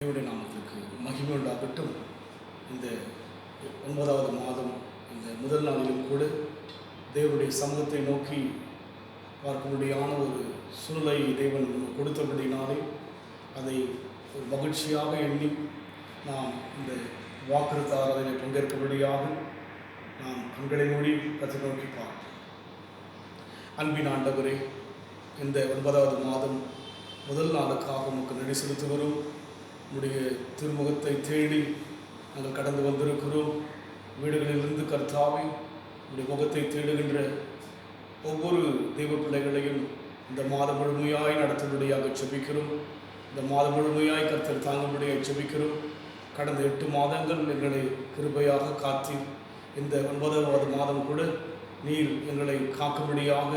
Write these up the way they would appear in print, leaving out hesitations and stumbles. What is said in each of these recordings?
தேவனுடைய நாமத்திற்கு மகிமை உண்டாகட்டும். இந்த 9வது மாதம் இந்த முதல் நாளிலும் கூட தேவனுடைய சமூகத்தை நோக்கி பார்க்கும்படியான ஒரு சூழ்நிலை தேவன் கொடுத்தபடினாலே அதை ஒரு மகிழ்ச்சியாக எண்ணி நாம் இந்த வாக்குறுதி ஆராதனை பங்கேற்கபடியாக நாம் கண்களை மூடி கற்று நோக்கி பார்ப்போம். அன்பின் ஆண்டவரே, இந்த 9வது மாதம் முதல் நாளுக்காக நமக்கு நன்றி செலுத்துகிறோம். உடைய திருமுகத்தை தேடி நாங்கள் கடந்து வந்திருக்கிறோம். வீடுகளிலிருந்து கர்த்தாவை உடைய முகத்தை தேடுகின்ற ஒவ்வொரு தெய்வ பிள்ளைகளையும் இந்த மாதம் முழுமையாய் நடத்தும்படியாக செபிக்கிறோம். இந்த மாதம் முழுமையாய் கர்த்தர் தாங்கும்படியாக செபிக்கிறோம். கடந்த 8 மாதங்கள் எங்களை கிருபையாக காத்து இந்த 9வது மாதம் கூட நீர் எங்களை காக்கும்படியாக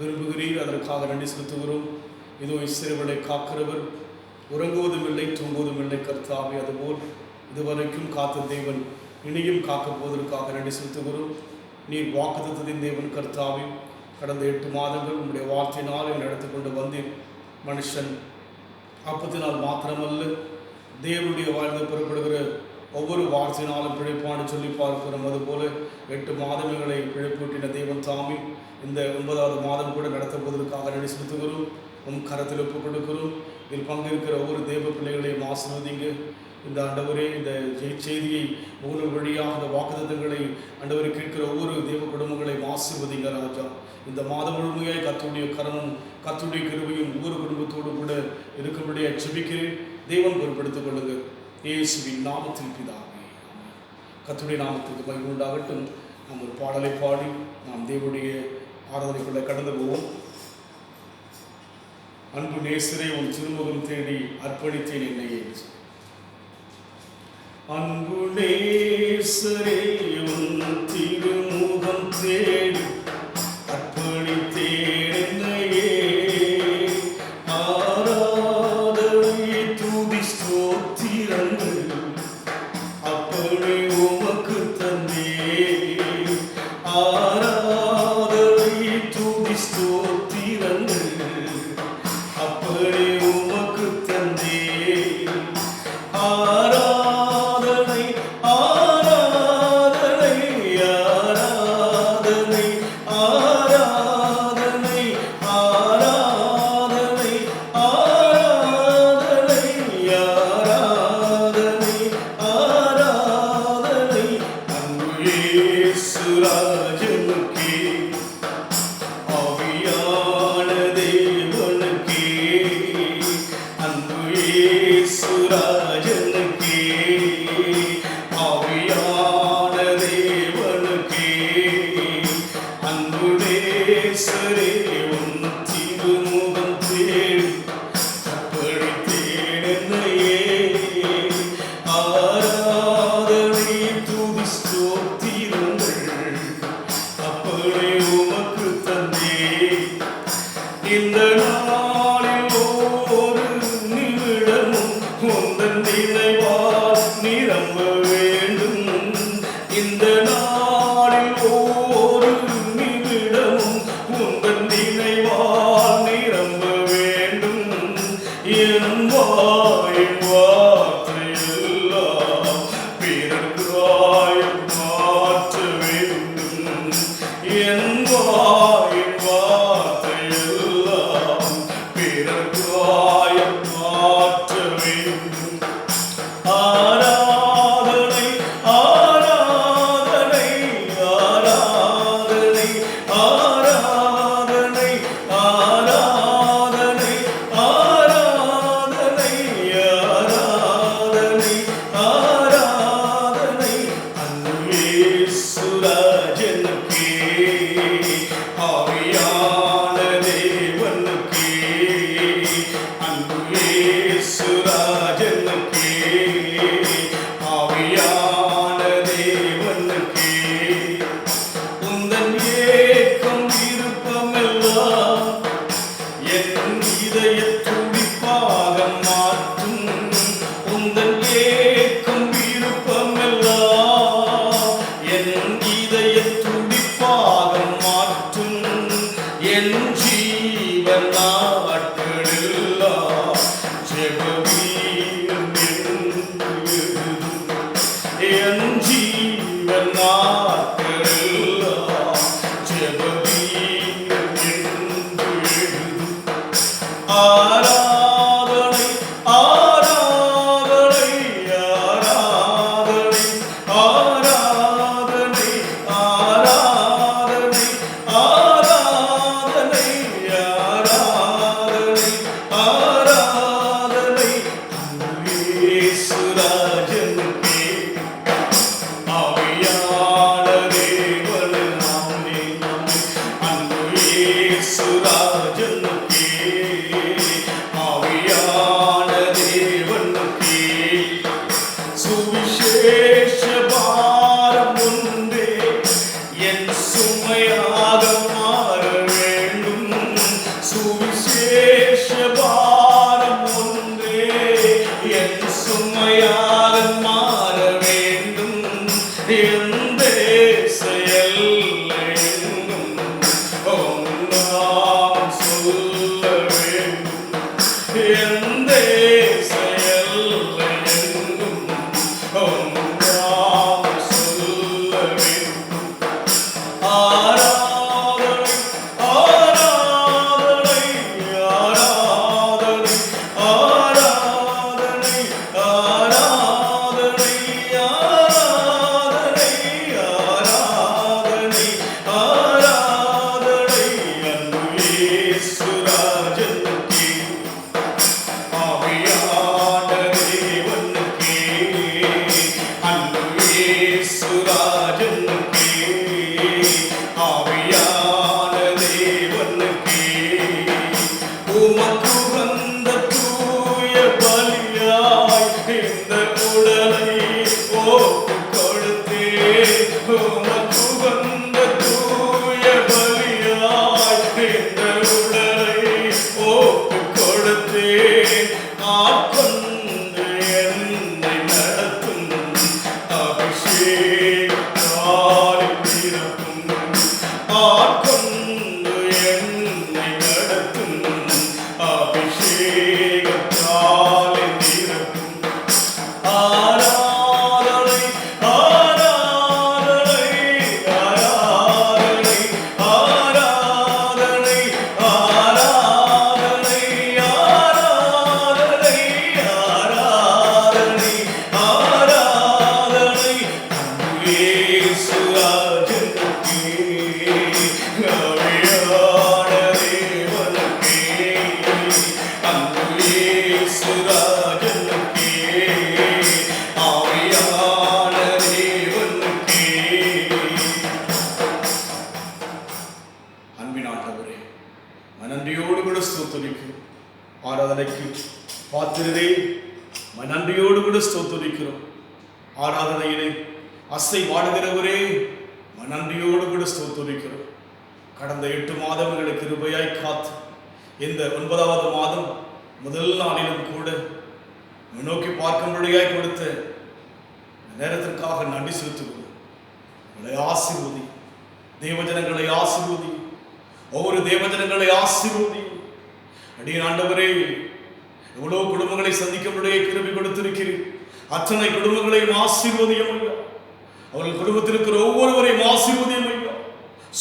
விரும்புகிறீர். அதற்காக நன்றி செலுத்துகிறோம். இதோ இஸ்ரவேலை காக்கிறவர், உறங்குவதும் இல்லை தூங்குவதும் இல்லை கர்த்தாவே. அதுபோல் இதுவரைக்கும் காத்த தேவன் இனியும் காக்கப் போவதற்காக நன்றி செலுத்துகிறோம். நீர் வாக்குத்தத்தின் தேவன் கர்த்தாவே. கடந்த 8 மாதங்கள் உங்களுடைய வார்த்தையினால் நடத்தி கொண்டு வந்தேன். மனுஷன் அப்பத்தினால் மாத்திரமல்ல, தேவனுடைய வாழ்ந்து புறப்படுகிற ஒவ்வொரு வார்த்தையினாலும் பிழைப்பான்னு சொல்லி பார்க்கிறோம். அதுபோல 8 மாதங்களை பிழைப்பூட்டின தேவன் தாமி இந்த 9வது மாதம் கூட நடத்துவதற்காக நன்றி செலுத்துகிறோம். கரத்தில் ஒப்புக் கொடுக்கிறோம். இதில் பங்கேற்கிற ஒவ்வொரு தேவ பிள்ளைகளையும் ஆசீர்வதிங்க. இந்த ஆண்டவரே, இந்த செய்தியை ஒவ்வொரு வழியாக இந்த வாக்குத்தத்தங்களை ஆண்டவரை கேட்கிற ஒவ்வொரு தேவ குடும்பங்களையும் ஆசீர்வதிங்க ராஜா. இந்த மாதம் முழுமையாய் கர்த்தருடைய கரமும் கர்த்தருடைய கிருபையும் ஒவ்வொரு குடும்பத்தோடு கூட இருக்கும்படியாக ஜெபிக்கிறேன். தேவன் பொறுப்படுத்திக் கொள்ளுங்க. இயேசுவின் நாமத்தில் பிதாவே. கர்த்தருடைய நாமத்திற்கு மகிமை உண்டாகட்டும். நாம் ஒரு பாடலை பாடி நாம் தேவனுடைய ஆராதனைக்குள்ளே கடந்து போவோம். அன்பு நேசரே, உன் திருமுகம் தேடி அர்ப்பணித்தேன் என்னையே. அன்பு நேசரே, உன் திருமுகம் தேடி அர்ப்பணித்தேன் என்னையே. ஆராதனை துதி ஸ்தோத்திரங்கள் அப்படி உமக்கு தந்தேன். ஆராதனை துதி ஸ்தோத்திரங்கள் அப்படி உமக்கு தந்தேன். ஆராதனை ஆராதனை ஆராதனை ஆராதனை ஆராதனை ஆராதனை ஆராதனை ஆராதனை அன்பு இயேசு ராஜனுக்கே, ஆவியான தேவனுக்கே. அன்பு இயேசு ராஜனுக்கே, ஆவியான தேவனுக்கே. அன்பு நேசரே, உன் திருமுகம் தேடி அர்ப்பணித்தேன் என்னையே. ஆராதனை துதி ஸ்தோத்திரங்கள் அப்படி உமக்கு தந்தேன். இந்த நாளில் ஒவ்வொரு நிமிடமும் உந்தன் நினைவால் நிரம்ப வேண்டும். இந்த நாளில் ஒவ்வொரு நிமிடமும் உந்தன் நினைவால் நிரம்ப வேண்டும். என் வாயின் இயேசுராஜனுக்கே ஆவியான தேவன் நாமே நாமே. அன்பு இயேசுராஜனுக்கே ஆவியான தேவனுக்கே சுவிசேஷ பாரம் ஒன்றே என் சுமையாக மாற வேண்டும். சுவிசேஷ பாரம் ஒன்றே என் சுமையாக மாற வேண்டும். எந்த செயலும் ஒன்றாம் சொல்ல வேண்டும். எந்த செயலும் ஒன்றாம் சொல்ல வேண்டும். ஆராதனை ஆராதனை ஆராதனை ஆராதனை ஆராதனை ஆராதனை ஆராதனை ஆராதனை. அன்பு இயேசுராஜனுக்கே ஆவியான தேவனுக்கே அன்பு இயேசுராஜனுக்கே ஆவியான தேவனுக்கே உமக்கு வந்த தூய பலியாய் இந்த உடலை ஒப்புக் கொடுத்தேன். உமக்கு வந்த தூய பலியாய் இந்த உடலை ஒப்புக் கொடுத்தேன். ஆட்கொண்டு என்னை நடத்தும் அபிஷேகத்தால் நிரப்பும். ஆட்கொண்டு என்னை நடத்தும் அபிஷேகத்தால் நிரப்பும். ஆராதனை ஆராதனை ஆராதனை ஆராதனை ஆராதனை ஆராதனை ஆராதனை ஆராதனை. அன்பு இயேசுராஜனுக்கே ஆவியான தேவனுக்கே அன்பு இயேசுராஜனுக்கே ஆவியான தேவனுக்கே. அன்பின் ஆண்டவரே, நன்றியோடு கூட ஸ்தோத்திரிக்கிறோம். ஆராதனைக்கு பாத்திரரே, நன்றியோடு கூட ஸ்தோத்திரிக்கிறோம். ஆராதனையிலே அசை வாடுகிறவரே, நன்றியோடு கூட ஸ்தோத்திரிக்கிறோம். கடந்த 8 மாதங்களை கிருபையாய் காத்து இந்த 9வது மாதம் முதல் நாளிலும் கூட நோக்கி பார்க்கும்படியாய் கொடுத்த நேரத்திற்காக நன்றி செலுத்துகிறோம். எங்களை ஆசீர்வதி, தேவஜனங்களை ஆசீர்வதி, ஒவ்வொரு தேவஜனங்களை ஆசீர்வதி. அடியேன் ஆண்டவரே, எவ்வளவு குடும்பங்களை சந்திக்கும்படியே கிருபை கொடுத்திருக்கிறீர். அத்தனை குடும்பங்களையும் ஆசீர்வதியும் ஐயா. அவர்கள் குடும்பத்தில் இருக்கிற ஒவ்வொருவரையும் ஆசீர்வதியும் ஐயா.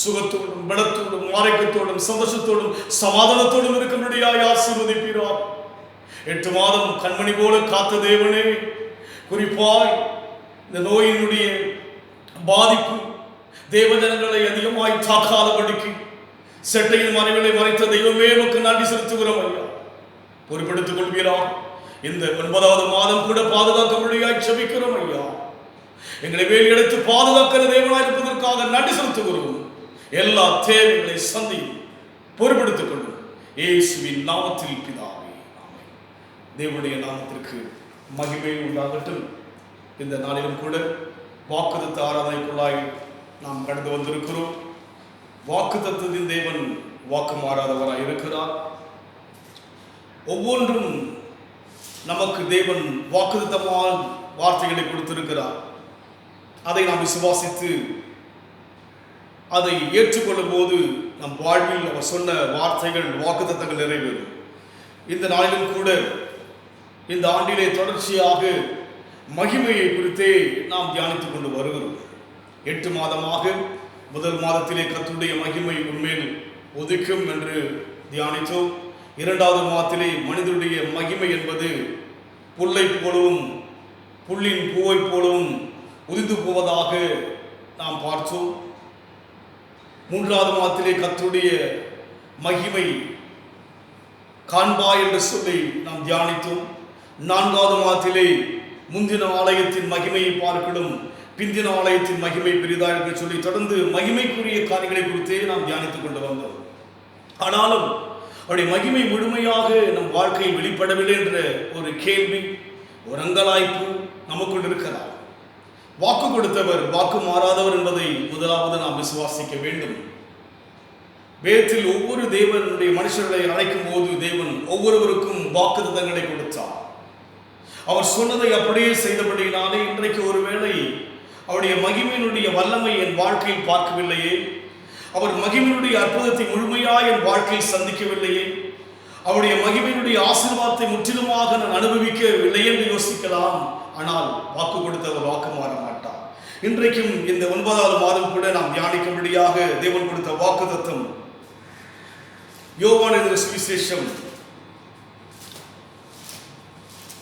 சுகத்தோடும் பலத்தோடும் ஆரோக்கியத்தோடும் சந்தோஷத்தோடும் சமாதானத்தோடும் இருக்கும்படியாய் ஆசீர்வதிப்பீரார். 8 மாதம் கண்மணி போல காத்த தேவனே, குறிப்பாய் இந்த நோயினுடைய பாதிப்பு தேவஜனங்களை அதிகமாய் தாக்காதபடிக்கு செட்டையின் மறைவுகளை மறைத்த தெய்வமே உமக்கு நன்றி செலுத்துகிறோம் ஐயா. பொறுப்பெடுத்துக் கொள்வீரா. இந்த 9வது மாதம் கூட பாதுகாக்க முடியாய் செபிக்கிறோம் ஐயா. எங்களை வேலி எடுத்து பாதுகாக்கிற தேவனாய் இருப்பதற்காக நன்றி செலுத்துகிறோம். எல்லா தேவைகளை சந்தி பொறுப்பெடுத்துக் கொள்ளும் இயேசுவின் நாமத்தில் பிதாவே, ஆமென். தேவனுடைய நாமத்திற்கு மகிமை உண்டாகட்டும். இந்த நாளிலும் கூட வாக்குத்தத்த ஆராதனைக்குள்ளாய் நாம் கடந்து வந்திருக்கிறோம். வாக்குத்தத்தத்தின் தேவன் வாக்கு மாறாதவராய் இருக்கிறார். ஒவ்வொன்றும் நமக்கு தேவன் வாக்குத்தத்தமான வார்த்தைகளை கொடுத்திருக்கிறார். அதை நாம் விசுவாசித்து அதை ஏற்றுக்கொள்ளும் போது நம் வாழ்வில் அவர் சொன்ன வார்த்தைகள் வாக்குத்தத்தங்கள் நிறைவேறும். இந்த நாளிலும் கூட இந்த ஆண்டிலே தொடர்ச்சியாக மகிமையை குறித்தே நாம் தியானித்துக் கொண்டு வருகிறோம். 8 மாதமாக முதல் மாதத்திலே கர்த்தருடைய மகிமை உண்மையில் ஒதுக்கும் என்று தியானித்தோம். 2வது மாதத்திலே மனிதனுடைய மகிமை என்பது புல்லை போலவும் புல்லின் பூவை போலவும் உதிர்ந்து போவதாக நாம் பார்த்தோம். 3வது மாதத்திலே கர்த்தருடைய மகிமை காண்பாய் என்று சொல்லி நாம் தியானித்தோம். 4வது மாதத்திலே முந்தின ஆலயத்தின் மகிமையை பார்க்கணும், பிந்தின ஆலயத்தின் மகிமை பெரிதாக என்று சொல்லி தொடர்ந்து மகிமைக்குரிய காரியங்களை குறித்தே நாம் தியானித்துக் கொண்டு வந்தோம். ஆனாலும் அவருடைய மகிமை முழுமையாக நம் வாழ்க்கையில் வெளிப்படவில்லை என்ற ஒரு கேள்வி, ஒரு அங்கலாய்ப்பு நமக்குள் இருக்கலாம். வாக்கு கொடுத்தவர் வாக்கு மாறாதவர் என்பதை முதலாவது நாம் விசுவாசிக்க வேண்டும். வேதத்தில் ஒவ்வொரு தேவனுடைய மனுஷர்களை அழைக்கும் போது தேவன் ஒவ்வொருவருக்கும் வாக்குத்தத்தங்களை கொடுத்தார். அவர் சொன்னதை அப்படியே செய்தபடியினாலே இன்றைக்கு ஒருவேளை அவருடைய மகிமையினுடைய வல்லமை என் வாழ்க்கையில் பார்க்கவில்லையே, அவர் மகிமையினுடைய அற்புதத்தை முழுமையாக என் வாழ்க்கையில் சந்திக்கவில்லையே, அவருடைய மகிமையினுடைய ஆசீர்வாதத்தை முற்றிலுமாக நான் அனுபவிக்கவில்லை என்று யோசிக்கலாம். ஆனால் வாக்கு கொடுத்தவர் வாக்கு மாற மாட்டார். இன்றைக்கும் இந்த 9வது மாதம் கூட நாம் தியானிக்கும்படியாக தேவன் கொடுத்த வாக்குத்தத்தம் யோவான் எழுதின சுவிசேஷம்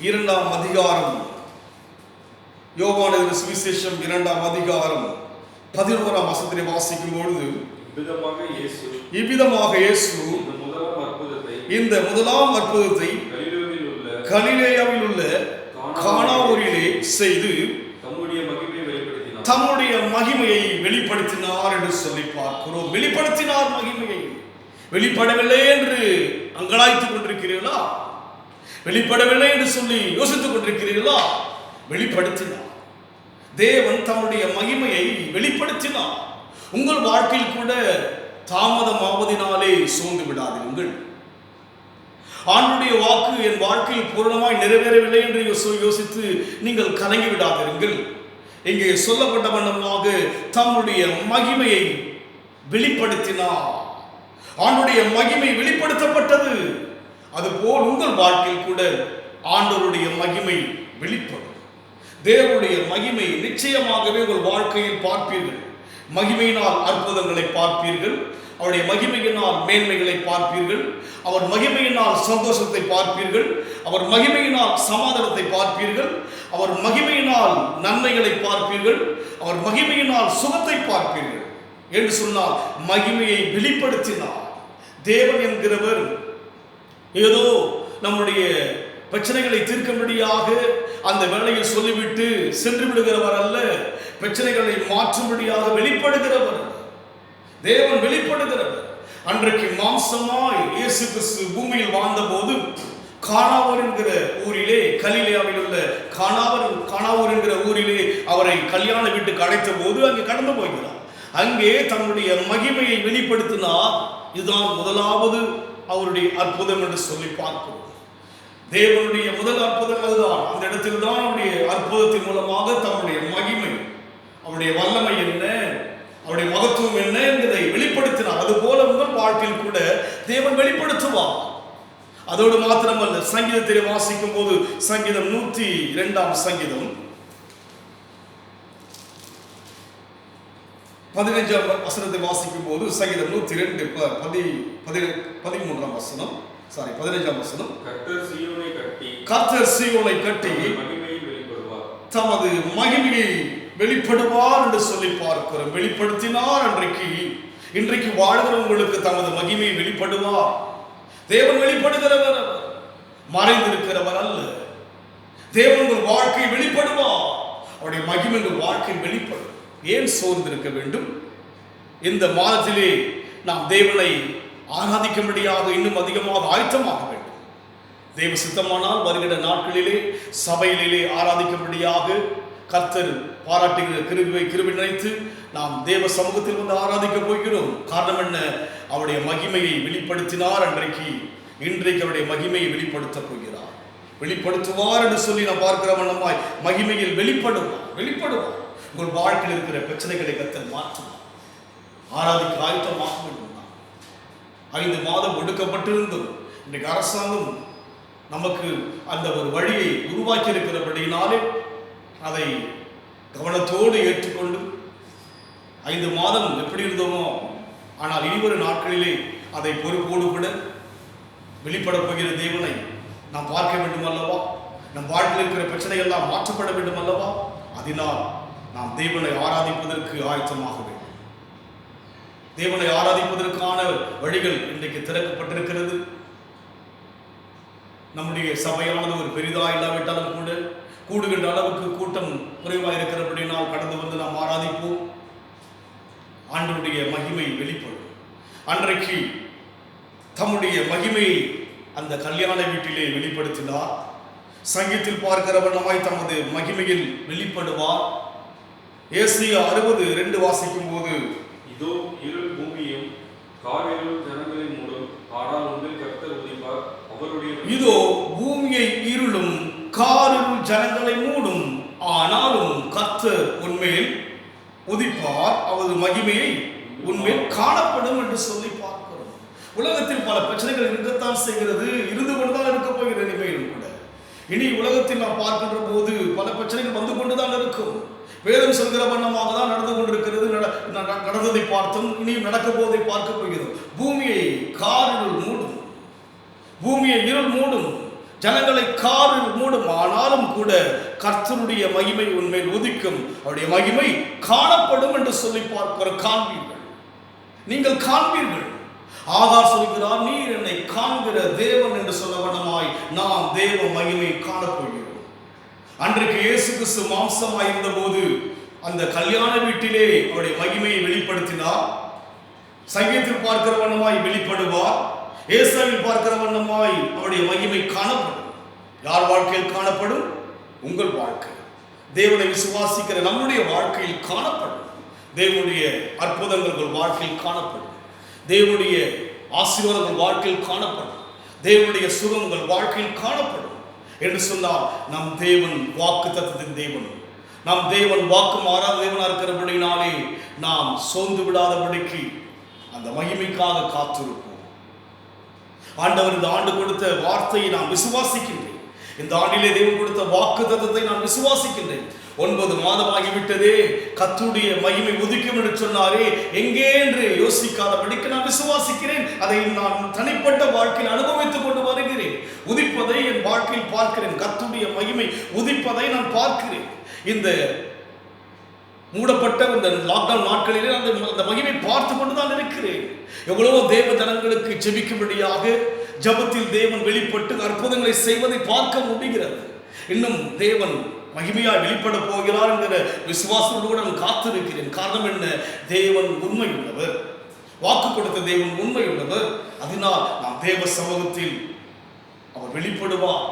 2ஆம் அதிகாரம், யோவான் எழுதின சுவிசேஷம் 2ஆம் அதிகாரம் 11ஆம் வசனத்தை வாசிக்கும் பொழுது, இவ்விதமாக இயேசு இந்த முதலாம் அற்புதத்தை கலிலேயாவில் உள்ள கானா ஊரிலே செய்து தம்முடைய மகிமையை வெளிப்படுத்தினார் என்று சொல்லி பார்க்கிறோம். வெளிப்படுத்தினார், மகிமையை வெளிப்படவில்லை என்று அங்கலாய்த்துக் கொண்டிருக்கிறீர்களா? வெளிப்படவில்லை என்று சொல்லி யோசித்துக் கொண்டிருக்கிறீர்களா? வெளிப்படுத்தினார். தேவன் தம்முடைய மகிமையை வெளிப்படுத்தினார். உங்கள் வாழ்க்கையில் கூட தாமதமாவதினாலே சோர்ந்து விடாதீர்கள். ஆண்டுடைய வாக்கு என் வாழ்க்கையில் பூரணமாய் நிறைவேறவில்லை என்று யோசித்து நீங்கள் கலங்கி விடாதீர்கள். இங்கே சொல்லப்பட்ட வண்ணமாக தம்முடைய மகிமையை வெளிப்படுத்தினார். ஆண்டுடைய மகிமை வெளிப்படுத்தப்பட்டது. அதுபோல் உங்கள் வாழ்க்கையில் கூட ஆண்டவருடைய மகிமை வெளிப்படும். தேவனுடைய மகிமை நிச்சயமாகவே உங்கள் வாழ்க்கையில் பார்ப்பீர்கள். மகிமையினால் அற்புதங்களை பார்ப்பீர்கள். அவருடைய மகிமையினால் மேன்மைகளை பார்ப்பீர்கள். அவர் மகிமையினால் சந்தோஷத்தை பார்ப்பீர்கள். அவர் மகிமையினால் சமாதானத்தை பார்ப்பீர்கள். அவர் மகிமையினால் நன்மைகளை பார்ப்பீர்கள். அவர் மகிமையினால் சுகத்தை பார்ப்பீர்கள் என்று சொன்னால் மகிமையை வெளிப்படுத்தினார். தேவன் என்கிறவர் ஏதோ நம்முடைய பிரச்சனைகளை தீர்க்கும்படியாக அந்த வேளையில் சொல்லிவிட்டு சென்று விடுகிறவர் அல்ல. பிரச்சனைகளை மாற்றும்படியாக வெளிப்படுகிறவர் தேவன், வெளிப்படுகிறவர். அன்றைக்கு மாம்சமாய் இயேசு கிறிஸ்து பூமியில் வாழ்ந்த போது கானாவூர் என்கிற ஊரிலே, கலிலேயாவில் உள்ள கானாவூர் என்கிற ஊரிலே அவரை கல்யாண வீட்டுக்கு அழைத்த போது அங்கே கடந்து போகிறார். அங்கே தன்னுடைய மகிமையை வெளிப்படுத்தினார். இதுதான் முதலாவது அவருடைய அற்புதம் என்று சொல்லி பார்க்கிறோம். தேவனுடைய முதல் அற்புதம் அதுதான். அந்த இடத்தில் தான் அவருடைய அற்புதத்தின் மூலமாக தம்முடைய மகிமை, அவருடைய வல்லமை என்ன, அவருடைய மகத்துவம் என்ன என்பதை வெளிப்படுத்தினார். அதுபோல உங்கள் வாழ்க்கையில் கூட தேவன் வெளிப்படுத்துவார். அதோடு மாத்திரமல்ல, சங்கீதத்தை வாசிக்கும் போது சங்கீதம் 102ஆம் சங்கீதம் 15ஆம் வசனத்தை வாசிக்கும் போது சங்கீதம் 102 13ஆம் வசனம், 15ஆம் வசனம், கர்த்தர் சீயோனை கட்டி தமது மகிமையை வெளிப்படுவார் என்று சொல்லி பார்க்கிறோம். வெளிப்படுத்தினார். இன்றைக்கு வாழ்கிறவங்களுக்கு தமது மகிமையை வெளிப்படுவார். தேவன் வெளிப்படுகிறவர், மறைந்திருக்கிறவர் அல்ல. தேவன் உங்கள் வாழ்க்கை வெளிப்படுவார். அவருடைய மகிமை உங்கள் வாழ்க்கையில் வெளிப்படும். ஏன் சோர்ந்திருக்க வேண்டும்? இந்த மாதத்திலே நாம் தேவனை ஆராதிக்கும்படியாக இன்னும் அதிகமாக ஆயத்தமாக வேண்டும். தேவ சித்தமானால் வருகிற நாட்களிலே சபையிலே ஆராதிக்கும்படியாக கர்த்தர் பாராட்டுகிற கிருபை நினைத்து நாம் தேவ சமூகத்தில் வந்து ஆராதிக்க போகிறோம். காரணம் என்ன? அவருடைய மகிமையை வெளிப்படுத்தினார். இன்றைக்கு அவருடைய மகிமையை வெளிப்படுத்த போகிறார். வெளிப்படுத்துவார் என்று சொல்லி நாம் பார்க்கிற வண்ணமாய் மகிமையில் வெளிப்படுவார். உங்கள் வாழ்க்கையில் இருக்கிற பிரச்சனைகளை கர்த்தர் மாற்றுவார். ஆராதிக்க ஆயத்தமாக வேண்டும். 5 மாதம் ஒடுக்கப்பட்டிருந்தும் இன்றைக்கு அரசாங்கம் நமக்கு அந்த ஒரு வழியை உருவாக்கி இருக்கிறபடினாலே அதை கவனத்தோடு ஏற்றுக்கொண்டு 5 மாதம் எப்படி இருந்தோமோ, ஆனால் இனிவரும் நாட்களிலே அதை பொறுப்போடு கூட வெளிப்படப் போகிற தேவனை நாம் பார்க்க வேண்டும் அல்லவா? நம் வாழ்க்கையில் இருக்கிற பிரச்சனைகள் எல்லாம் மாற்றப்பட வேண்டும் அல்லவா? அதனால் நாம் தேவனை ஆராதிப்பதற்கு ஆயத்தமாக வேண்டும். தேவனை ஆராதிப்பதற்கான வழிகள் இன்றைக்கு திறக்கப்பட்டிருக்கிறது. நம்முடைய சபையானது ஒரு பெரிதாக இல்லாவிட்டாலும் கூட கூடுகின்ற அளவுக்கு கூட்டம் குறைவாக இருக்கிறபடினால் கடந்து வந்து நாம் ஆராதிப்போம். ஆண்டவருடைய மகிமை வெளிப்படும். அன்றைக்கு தம்முடைய மகிமையை அந்த கல்யாண வீட்டிலே வெளிப்படுத்தினார். சங்கீதத்தில் பார்க்கிற வண்ணமாய் தமது மகிமையில் வெளிப்படுவார். ஏசாயா 60:2 வாசிக்கும் போது, இதோ இருள் பூமியும் காரிருள் ஜனங்களை மூடும், ஆனால் உன்னில் கர்த்தர் உதிப்பார். அவருடைய இதோ பூமியை இருளும் காரிருள் ஜனங்களை மூடும், ஆனாலும் கர்த்தர் உன்மேல் உதிப்பார், அவரது மகிமையை உன்மேல் காணப்படும் என்று சொல்லி பார்க்கிறோம். உலகத்தில் பல பிரச்சனைகள் இருக்கத்தான் செய்கிறது, இருந்து கொண்டுதான் இருக்க போகிற இனிமேலும் கூட. இனி உலகத்தில் நாம் பார்க்கின்ற போது பல பிரச்சனைகள் வந்து கொண்டுதான் இருக்கும். வேதம் சொல்கிற வண்ணமாக தான் நடந்து கொண்டிருக்கிறது. நடந்ததை பார்த்தோம், இனியும் நடக்க போவதை பார்க்க போகிறோம். பூமியை காரிருள் மூடும், பூமியை இருள் மூடும், ஜனங்களை காரில் மூடும், ஆனாலும் கூட கர்த்தருடைய மகிமை உன்மேல் உதிக்கும், அவருடைய மகிமை காணப்படும் என்று சொல்லி பார்க்கிற காண்பீர்கள், நீங்கள் காண்பீர்கள். ஆகார் சொல்கிறார், நீர் என்னை காண்கிற தேவன் என்று சொல்ல வண்ணமாய் நாம் தேவ மகிமை காணப்போகிறோம். அன்றைக்கு இயேசு கிறிஸ்து மாம்சமாய் இருந்த போது அந்த கல்யாண வீட்டிலே அவருடைய மகிமையை வெளிப்படுத்தினார். சங்கீதத்தில் பார்க்கிற வண்ணமாய் வெளிப்படுவார், ஏசாயாவில் பார்க்கிற வண்ணமாய் அவருடைய மகிமை காணப்படும். யார் வாழ்க்கையில் காணப்படும்? உங்கள் வாழ்க்கை, தேவனை விசுவாசிக்கிற நம்முடைய வாழ்க்கையில் காணப்படும். தேவனுடைய அற்புதங்கள் உங்கள் வாழ்க்கையில் காணப்படும், தேவனுடைய ஆசீர்வாதங்கள் வாழ்க்கையில் காணப்படும், தேவனுடைய சுகம் உங்கள் வாழ்க்கையில் காணப்படும் என்று சொன்னால் நம் தேவன் வாக்கு தத்தத்தின் தேவன், நம் தேவன் வாக்கு மாறாத தேவனாக இருக்கிறபடினாலே நாம் சோர்ந்து விடாதபடிக்கு அந்த மகிமைக்காக காத்திருப்போம். ஆண்டவர் இந்த ஆண்டு கொடுத்த வார்த்தையை நான் விசுவாசிக்கின்றேன். இந்த ஆண்டிலே தேவன் கொடுத்த வாக்கு தத்தத்தை நான் விசுவாசிக்கின்றேன். 9 மாதமாகிவிட்டதே, கர்த்தருடைய மகிமை உதிக்கும் என்று சொன்னாரே, எங்கே என்று யோசிக்காதபடிக்கு நான் விசுவாசிக்கிறேன். அதை நான் தனிப்பட்ட வாழ்க்கையில் அனுபவித்துக் கொண்டு வருகிறேன். உதிப்பதை என் வாழ்க்கையில் பார்க்கிறேன். கர்த்தருடைய மகிமை உதிப்பதை நான் பார்க்கிறேன். இந்த மூடப்பட்ட இந்த லாக்டவுன் நாட்களிலே அந்த மகிமை பார்த்து கொண்டு தான் இருக்கிறேன். எவ்வளவோ தேவ ஜனங்களுக்கு ஜெபிக்கும்படியாக ஜபத்தில் தேவன் வெளிப்பட்டு அற்புதங்களை செய்வதை பார்க்க முடிகிறது. இன்னும் தேவன் மகிமையாய் வெளிப்பட போகிறார் என்கிற விசுவாசத்தோடு நான் காத்திருக்கிறேன். காரணம் என்ன? தேவன் உண்மை உள்ளவர், வாக்கு கொடுத்த தேவன் உண்மை உள்ளவர். அதனால் நாம் தேவ சமூகத்தில் அவர் வெளிப்படுவார்,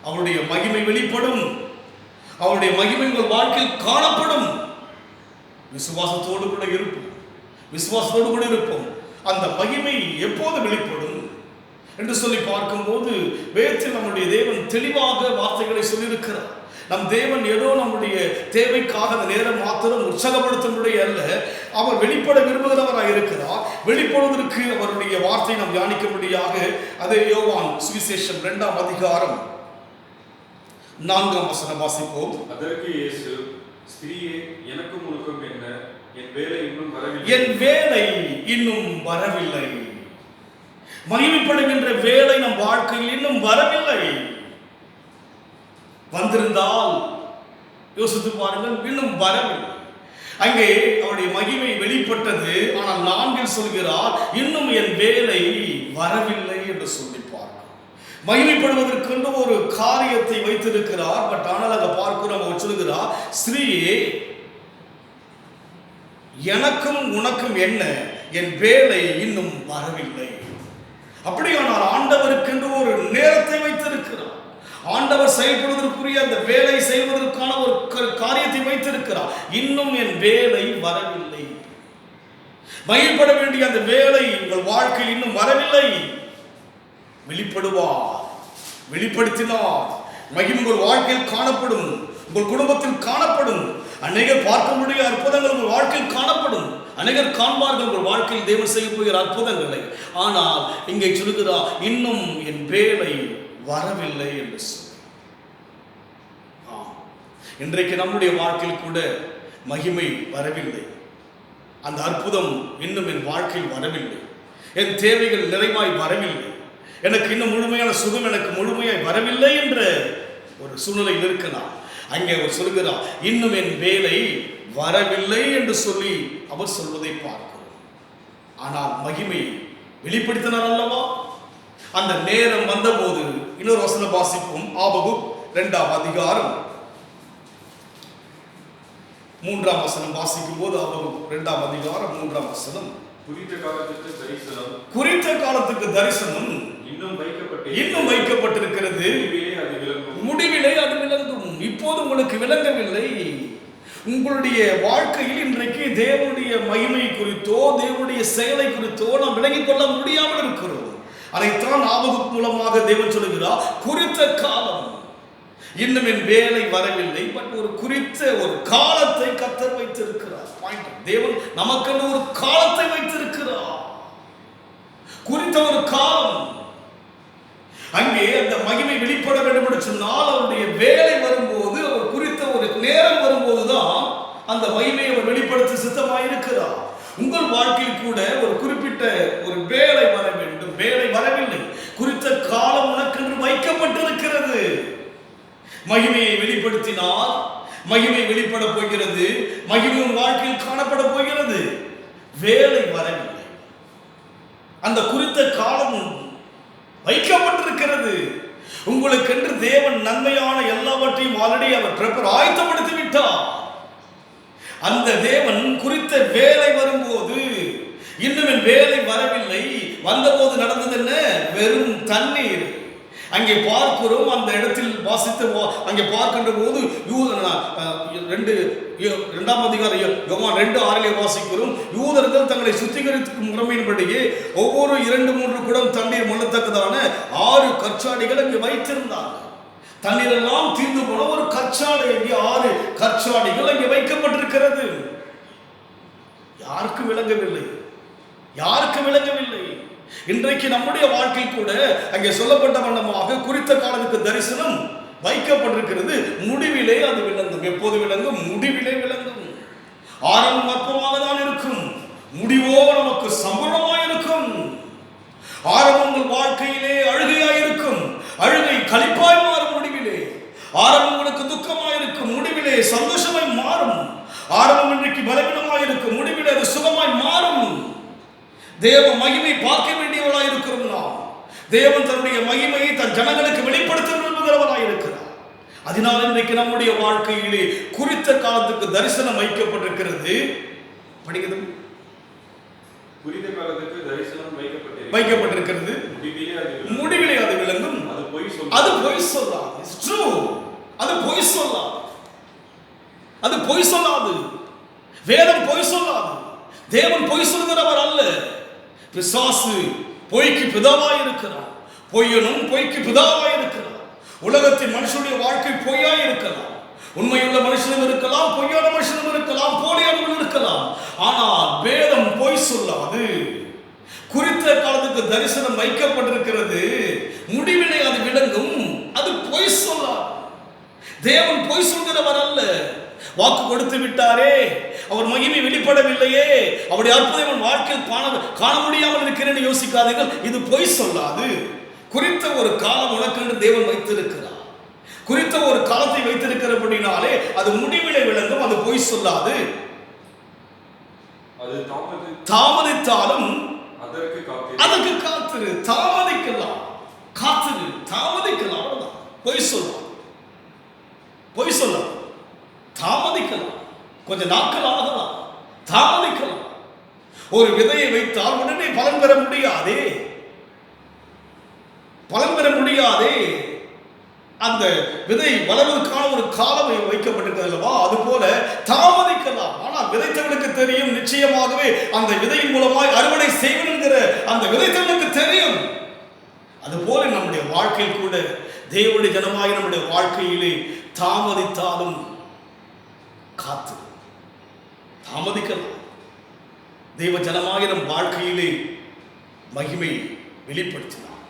அவருடைய மகிமை வெளிப்படும், அவருடைய மகிமை உங்கள் வாழ்க்கையில் காணப்படும். விசுவாசத்தோடு கூட இருப்போம், விசுவாசத்தோடு கூட இருப்போம். அந்த மகிமை எப்போது வெளிப்படும் என்று சொல்லி பார்க்கும்போது வேதத்தில் நம்முடைய தேவன் தெளிவாக வார்த்தைகளை சொல்லியிருக்கிறார். நம் தேவன் ஏதோ நம்முடைய தேவைக்காக அந்த நேரம் மாத்திரம் உற்சாகப்படுத்துவதே அல்ல, அவர் வெளிப்பட விரும்புகிறவராக இருக்கிறார். வெளிப்படுவதற்கு அவருடைய வார்த்தை நாம் தியானிக்கும்படியாக அதை யோவான் சுவிசேஷம் 2ஆம் அதிகாரம் 4ஆம் வசனம் வாசிப்போம். அதற்கு இயேசு, ஸ்திரீயே, எனக்கும் உனக்கும் என்ன? என் வேலை இன்னும் வரவில்லை. என் வேலை இன்னும் வரவில்லை. மகிமைப்படுகின்ற வேலை நம் வாழ்க்கையில் இன்னும் வரவில்லை. வந்திருந்தால் யோசித்து பாருங்கள், இன்னும் வரவில்லை. அங்கே அவருடைய மகிமை வெளிப்பட்டது. ஆனால் 4இல் சொல்கிறார், இன்னும் என் வேலை வரவில்லை என்று சொல்லி பார்க்கிறோம். மகிமைப்படுவதற்கென்று ஒரு காரியத்தை வைத்திருக்கிறார். பட் ஆனால் அங்க பார்க்கிறோம், அவர் சொல்கிறார், ஸ்திரீயே, எனக்கும் உனக்கும் என்ன? என் வேலை இன்னும் வரவில்லை. அப்படியானால் ஆண்டவருக்கென்று ஒரு நேரத்தை வைத்திருக்கிறார். ஆண்டவர் செயல்படுவதற்குரிய அந்த வேலை செய்வதற்கான ஒரு காரியத்தை வைத்திருக்கிறார். இன்னும் என் வேலை வரவில்லை. மகிழ்பட வேண்டிய அந்த வேலை உங்கள் வாழ்க்கையில் இன்னும் வரவில்லை. வெளிப்படுவார், வெளிப்படுத்தினார். மகிமை உங்கள் வாழ்க்கையில் காணப்படும், உங்கள் குடும்பத்தில் காணப்படும். அநேகர் பார்க்க முடிய அற்புதங்கள் உங்கள் வாழ்க்கையில் காணப்படும். அநேகர் காண்பார்கள் உங்கள் வாழ்க்கையில் தேவன் செய்ய போகிற அற்புதங்களை. ஆனால் இங்கே சொல்கிறார், இன்னும் என் வேலை வரவில்லை என்று சொல்லி. இன்றைக்கு நம்முடைய வாழ்க்கையில் கூட மகிமை வரவில்லை. அந்த அற்புதம் இன்னும் என் வாழ்க்கையில் வரவில்லை. என் தேவைகள் நிறைவாய் வரவில்லை. எனக்கு இன்னும் முழுமையான சுகம் எனக்கு முழுமையாய் வரவில்லை என்ற ஒரு சூழ்நிலையில் இருக்கலாம். அங்கே அவர் சொல்கிறார், இன்னும் என் வேலை வரவில்லை என்று சொல்லி அவர் சொல்வதை பார்க்கிறோம். ஆனால் மகிமை வெளிப்படுத்தினார் அல்லவா? அந்த நேரம் வந்தபோது இன்னொரு வசனம் வாசிப்போம். ஆபகுக் 2ஆம் அதிகாரம் 3ஆம் வசனம் வாசிக்கும் போது, ஆபகுக் 2ஆம் அதிகாரம் 3ஆம் வசனம், குறித்த காலத்துக்கு தரிசனம், குறித்த காலத்துக்கு தரிசனம் இன்னும் வைக்கப்பட்டிருக்கிறது, முடிவிலே அது விளங்கும். இப்போது உங்களுக்கு விளங்கவில்லை. உங்களுடைய வாழ்க்கையில் இன்றைக்கு தேவனுடைய மகிமை குறித்தோ தேவனுடைய செயலை குறித்தோ நாம் விளங்கிக் கொள்ள முடியாமல் இருக்கிறோம். அதைத்தான் ஆபகுக் மூலமாக தேவன் சொல்லுகிறார், குறித்த காலம், இன்னும் என் வேலை வரவில்லை, பட் ஒரு குறித்த ஒரு காலத்தை கர்த்தர் வைத்திருக்கிறார். தேவன் நமக்கென்று ஒரு காலத்தை வைத்திருக்கிறார், குறித்த ஒரு காலம். அங்கே அந்த மகிமை வெளிப்பட வேண்டும் என்று சொன்னால் அவருடைய வேலை வரும்போது, அவர் குறித்த ஒரு நேரம் வரும்போதுதான் அந்த மகிமையை அவர் வெளிப்படுத்த சித்தமாயிருக்கிறார். உங்கள் வாழ்க்கையில் கூட ஒரு குறிப்பிட்ட ஒரு வேலை வர வேண்டும், வேலை வரவில்லை, குறித்த காலம் உனக்கென்று வைக்கப்பட்டிருக்கிறது. மகிமையை வெளிப்படுத்தினால் மகிமை வெளிப்பட போகிறது, மகிமை உன் வாழ்க்கையில் காணப்பட போகிறது. வேலை வரவில்லை, அந்த குறித்த காலம் வைக்கப்பட்டிருக்கிறது. உங்களுக்கென்று தேவன் நன்மையான எல்லாவற்றையும் ஆல்ரெடி அவர் ஆயத்தப்படுத்தி விட்டார். அந்த தேவன் குறித்த வேலை வரும்போது, இன்னும் என் வேலை வரவில்லை, வந்தபோது நடந்தது என்ன? வெறும் தண்ணீர். அங்கே பார்க்கிறோம், அந்த இடத்தில் வாசித்து அங்கே பார்க்கின்ற போது 2ஆம் அதிகாரம் யோவான் 2:6 வாசிக்கிறோம், யூதர்கள் தங்களை சுத்திகரிக்கும் முறைமையின்படியே ஒவ்வொரு 2-3 குடம் தண்ணீர் மொள்ளத்தக்கதான 6 கற்சாடிகள் அங்கே வைத்திருந்தார்கள். தண்ணீர் எல்லாம் தீர்ந்து போன ஒரு கற்சாடை, அங்கே 6 கற்சாடிகள் அங்கே வைக்கப்பட்டிருக்கிறது. யாருக்கு விளங்கவில்லை, யாருக்கு விளங்கவில்லை. இன்றைக்கு நம்முடைய வாழ்க்கை கூட அங்கே சொல்லப்பட்ட வண்ணமாக குறித்த காலத்துக்கு தரிசனம் வைக்கப்பட்டிருக்கிறது, முடிவிலே அது விளங்கும். எப்போது விளங்கும்? முடிவிலே விளங்கும். ஆரம்பம் அற்பமாக தான் இருக்கும், முடிவோ நமக்கு சம்பளமாய் இருக்கும். ஆரம்பம் உங்கள் வாழ்க்கையிலே அழுகையாய் இருக்கும், அழுகை களிப்பாய் மாறும் முடிவிலே. ஆரம்பம் உங்களுக்கு துக்கமாய் இருக்கும், முடிவிலே சந்தோஷமாய் மாறும். ஆரம்பம் இன்றைக்கு பலவீனமாய் இருக்கும், முடிவிலே அது சுகமாய் மாறும். தேவ மகிமை பார்க்க வேண்டியவர்களாய் இருக்கிறோம் நாம். தேவன் தன்னுடைய மகிமையை தன் ஜனங்களுக்கு வெளிப்படுத்த விரும்புகிறவராய் இருக்கிறார். அதனால் இன்றைக்கு நம்முடைய வாழ்க்கையிலே குறித்த காலத்துக்கு தரிசனம் வைக்கப்பட்டிருக்கிறது. படிக்கிறது, குறித்த காலத்துக்கு தரிசனம் வைக்கப்பட்டிருக்கிறது, முடிவிலே அது விளங்கும். அது பொய் சொல்லாது. அது பொய் சொல்லாது, அது பொய் சொல்லாது. வேதம் பொய் சொல்லாது. தேவன் பொய் சொல்கிறவர் அல்ல. பிசாசு பொய்க்கு பிதாவாய் இருக்கிறார், பொய்யனும் பொய்க்கு பிதாவாய் இருக்கிறார். உலகத்தின் மனுஷனுடைய வாழ்க்கை பொய்யாய் இருக்கலாம், உண்மையுள்ள மனுஷனும் இருக்கலாம், பொய்யான மனுஷனும் இருக்கலாம், போலியானவர்கள் இருக்கலாம். ஆனால் வேதம் பொய் சொல்லாது. குறித்த காலத்துக்கு தரிசனம் வைக்கப்பட்டிருக்கிறது, முடிவிலே அது விளங்கும். அது பொய் சொல்லாது. தேவன் பொய் சொல்கிறவர் அல்ல. வாக்கு கொடுத்து விட்டாரே, அவர் மகிமை வெளிப்படவில்லையே, அவருடைய அற்புதம் வாழ்க்கையில் காண முடியாமல் இருக்கிறேன்னு யோசிக்காதீர்கள். இது பொய் சொல்லாது. குறித்த ஒரு காலம் உனக்கென்று தேவன் வைத்திருக்கிறார். குறித்த ஒரு காலத்தை வைத்திருக்கிறபடினாலே அது முடிவிலே விளங்கும். அது பொய் சொல்லாது. அது தாமதித்தாலும் அதற்கு காத்திரு. தாமதிக்கலாம், காத்திரு, தாமதிக்கலாம், அவ்வளவுதான். பொய் சொல்லாம், பொய் சொல்லாம். தாமதிக்கலாம், கொஞ்ச நாட்கள் ஆகலாம், தாமதிக்கலாம். ஒரு விதையை வைத்தால் உடனே பலன் பெற முடியாதே, பலன் பெற முடியாதே. அந்த விதை வளர்வதற்கான ஒரு காலம் வைக்கப்பட்டிருக்கிறது அல்லவா? அது போல தாமதிக்கலாம். ஆனால் விதைத்தவனுக்கு தெரியும், நிச்சயமாகவே அந்த விதையின் மூலமாய் அறுவடை செய்வது என்கிற அந்த விதைத்தவனுக்கு தெரியும். அதுபோல நம்முடைய வாழ்க்கையில் கூட தேவனுடைய ஜனமாய் நம்முடைய வாழ்க்கையிலே தாமதித்தாலும் காத்து, தாமதிக்கலாம். தெய்வ ஜனமாகிய நம் வாழ்க்கையிலே மகிமை வெளிப்படுத்தினார்.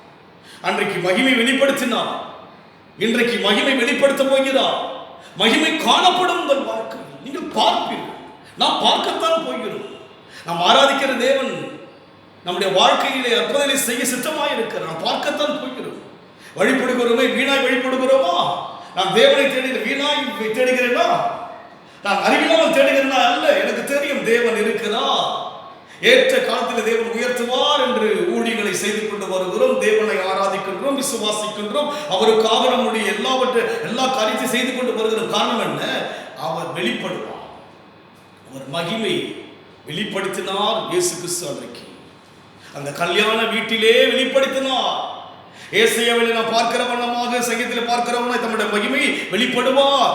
அன்றைக்கு மகிமை வெளிப்படுத்தினார், இன்றைக்கு மகிமை வெளிப்படுத்த போகிறார். மகிமை காணப்படும் உங்கள் வாழ்க்கையில் நீங்கள் பார்ப்பீர்கள். நாம் பார்க்கத்தான் போகிறோம். நாம் ஆராதிக்கிற தேவன் நம்முடைய வாழ்க்கையிலே அற்புதங்களை செய்ய சித்தமாக இருக்கிறார். நாம் பார்க்கத்தான் போகிறோம். வழிபடுகிறோமே, வீணாய் வழிபடுகிறோமா? நான் தேவனை வீணாய் தேடுகிறேனா? நான் அறிவில்லாமல் தேடுகிறேனா? அல்ல. எனக்கு தெரியும் தேவன் இருக்கிறார். ஏற்ற காலத்தில் தேவன் உயர்த்துவார் என்று ஊழியர்களை செய்து கொண்டு வருகிறோம். தேவனை ஆராதிக்கின்றோம், விசுவாசிக்கின்றோம். அவருக்காக நம்முடைய எல்லா காரியத்தை செய்து கொண்டு வருகிற காரணம் என்ன? அவர் வெளிப்படுவார். அவர் மகிமை வெளிப்படுத்தினார் இயேசு கிறிஸ்து அன்றைக்கு அந்த கல்யாண வீட்டிலே வெளிப்படுத்தினார். ஏசாயாவில் நாம் பார்க்கிற வண்ணமாக, சங்கீதத்தில் பார்க்கிறவன தம்முடைய மகிமை வெளிப்படுவார்.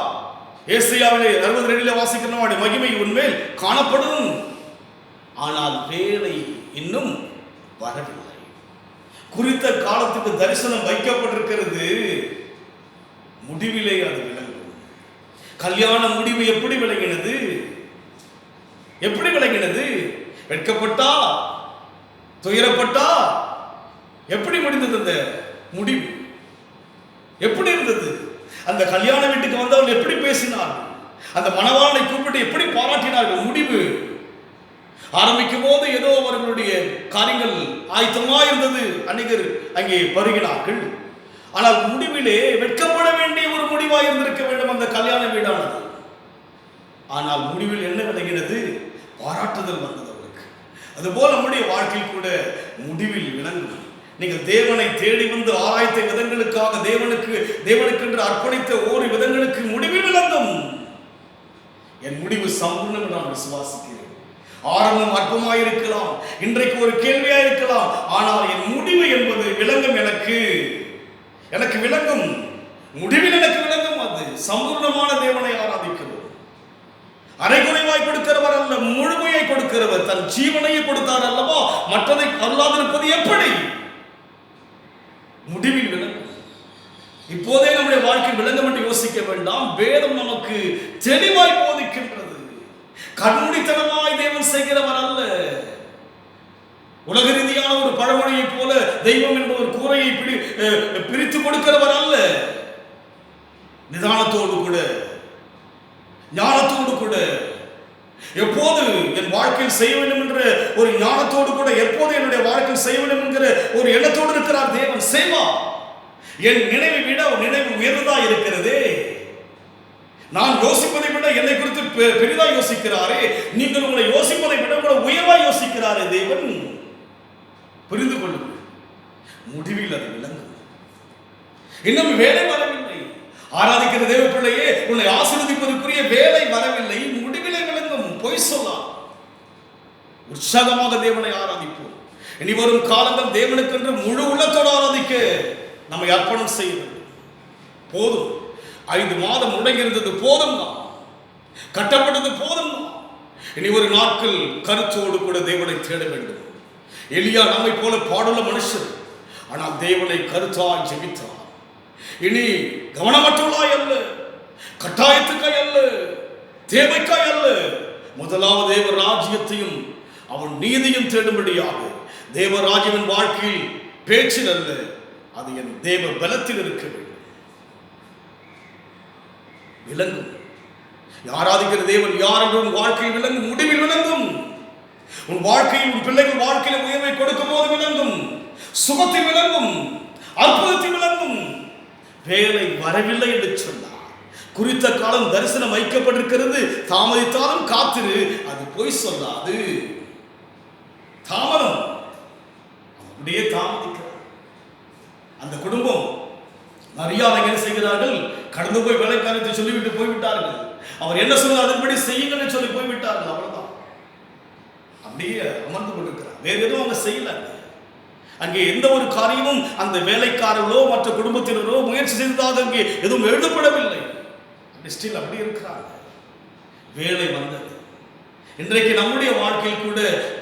ஏசாயாவிலே 62 வாசிக்கிறவனுடைய மகிமை உன்மேல் காணப்படும். ஆனால் வேலை இன்னும் வரவில்லை. குறித்த காலத்துக்கு தரிசனம் வைக்கப்பட்டிருக்கிறது. முடிவிலே அது விளங்கும். கல்யாண முடிவு எப்படி விளங்கினது? எப்படி விளங்கினது? வெட்கப்பட்டா, துயரப்பட்டா, எப்படி முடிந்தது? அந்த முடிவு எப்படி இருந்தது? அந்த கல்யாண வீட்டுக்கு வந்தவர்கள் எப்படி பேசினார்கள்? அந்த மணவாளனை கூப்பிட்டு எப்படி பாராட்டினார்கள்? முடிவு ஆரம்பிக்கும் போது ஏதோ அவர்களுடைய காரியங்கள் ஆயத்தமா இருந்தது. அநேகர் அங்கே பருகினார்கள். ஆனால் முடிவிலே வெட்கப்பட வேண்டிய ஒரு முடிவாக இருந்திருக்க வேண்டும் அந்த கல்யாண வீடானது. ஆனால் முடிவில் என்ன விளங்கினது? பாராட்டுதல் வந்தது அவருக்கு. அதுபோல் நம்முடைய வாழ்க்கையில் கூட முடிவில் விளங்கும். நீங்கள் தேவனை தேடி வந்து ஆராய்த்த விதங்களுக்காக தேவனுக்கென்று அர்ப்பணித்த ஒரு விதங்களுக்கு முடிவில் விளங்கும். என் முடிவு சம்பூர்ணம் நான் விசுவாசிக்கிறேன். ஆரம்பம் அற்பமாயிருக்கலாம், இன்றைக்கு ஒரு கேள்வியாயிருக்கலாம், ஆனால் என் முடிவு என்பது விளங்கும். எனக்கு விளங்கும். முடிவில் எனக்கு விளங்கும். அது சம்பூர்ணமான தேவனை ஆராதிக்கிறோம். அரைகுறைவாய் கொடுக்கிறவர் அல்ல, முழுமையை கொடுக்கிறவர். தன் ஜீவனையை கொடுத்தார் அல்லவா, மற்றதை அல்லாதிருப்பது எப்படி? முடிவில் விளங்கும். இப்போதே நம்முடைய வாழ்க்கை விளங்கும் என்று யோசிக்க வேண்டாம். வேதம் நமக்கு தெளிவாய் போதிக்கின்றது. கண்மூடித்தனமாய் தேவன் செய்கிறவர் அல்ல. உலக ரீதியான ஒரு பழமொழியை போல தெய்வம் என்ற ஒரு கூரையை பிரித்து கொடுக்கிறவர் அல்ல. நிதானத்தோடு கூட, ஞானத்தோடு கூட, எப்போது என் வாழ்க்கையில் செய்ய வேண்டும் என்ற ஒரு ஞானத்தோடு கூட, எப்போது என்னுடைய வாழ்க்கையில் செய்ய வேண்டும் என்கிற ஒரு எண்ணத்தோடு இருக்கிறார் தேவன். செய்வார். என் நினைவை விட நினைவு உயர்ந்ததா இருக்கிறதே. நான் யோசிப்பதை விட என்னை குறித்து பெரிதாக யோசிக்கிறாரே. நீங்கள் உங்களை யோசிப்பதை விட உங்களை உயர்வாக யோசிக்கிறாரே தேவன். புரிந்து கொள்ளுங்கள். முடிவில் அது விளங்கும். இன்னும் வேலை வரவில்லை. ஆராதிக்கிற தேவ பிள்ளையே, உன்னை ஆசீர்வதிப்பதற்குரிய வேலை வரவில்லை. முடிவிலே விளங்கும். பொய் சொல்லலாம். உற்சாகமாக தேவனை ஆராதிப்போம். இனி வரும் காலங்கள் தேவனுக்கென்று முழு உள்ளத்தோடு ஆராதிக்க நம்மை அர்ப்பணம் செய்ய வேண்டும். போதும். 5 மாதம் முடங்கியிருந்தது போதும் தான். கட்டப்பட்டது போதும் தான். இனி ஒரு நாட்கள் கருத்தோடு கூட தேவனை தேட வேண்டும். எலியா நம்மை போல பாடுள்ள மனுஷர், ஆனால் தேவனை கருத்தாய் ஜெபித்தார். இனி கவனமற்றவளாய் அல்ல, கட்டாயத்துக்காய் அல்ல, தேவைக்காய் அல்ல. முதலாவது தேவ ராஜ்யத்தையும் அவன் நீதியும் தேடும்படியாக. தேவராஜ்யத்தின் வாழ்க்கையில் பேச்சில் அல்ல, அது என் தேவ பலத்தில் இருக்க வேண்டும். விளங்கும். ஆராதிக்கிற தேவன் யார் என்று உன் வாழ்க்கையில் விளங்கும். முடிவில் விளங்கும். உன் வாழ்க்கையில், உன் பிள்ளைகள் வாழ்க்கையில் உயர்வை கொடுக்கும் போது விளங்கும். சுகத்தில் விளங்கும். அற்புதத்தில் விளங்கும். வேலை வரவில்லை என்று சொன்னார். குறித்த காலம் தரிசனம் வைக்கப்பட்டிருக்கிறது. தாமதித்தாலும் காத்திரு. அது பொய் சொல்லாது. தாமதம் அப்படியே தாமதிக்கிறார். அந்த குடும்பம் மரியாதை என்ன செய்கிறார்கள்? கடந்து போய் வேலைக்காரத்தை சொல்லிவிட்டு போய்விட்டார்கள். அவர் என்ன சொல்ல அதன்படி செய்யுங்கள் சொல்லி போய்விட்டார்கள். அவ்வளவுதான். அப்படியே அமர்ந்து கொண்டிருக்கிறார். வேறு எதுவும் அவங்க செய்யல. அங்கே எந்த ஒரு காரியமும் அந்த வேலைக்காரர்களோ மற்ற குடும்பத்தினரோ முயற்சி செய்ததாக அங்கே எதுவும் எழுதப்படவில்லை. ஸ்டில் அப்படி இருக்கிறாங்க. வேலை வந்தது. இன்றைக்கு நம்முடைய வாழ்க்கையில் கூட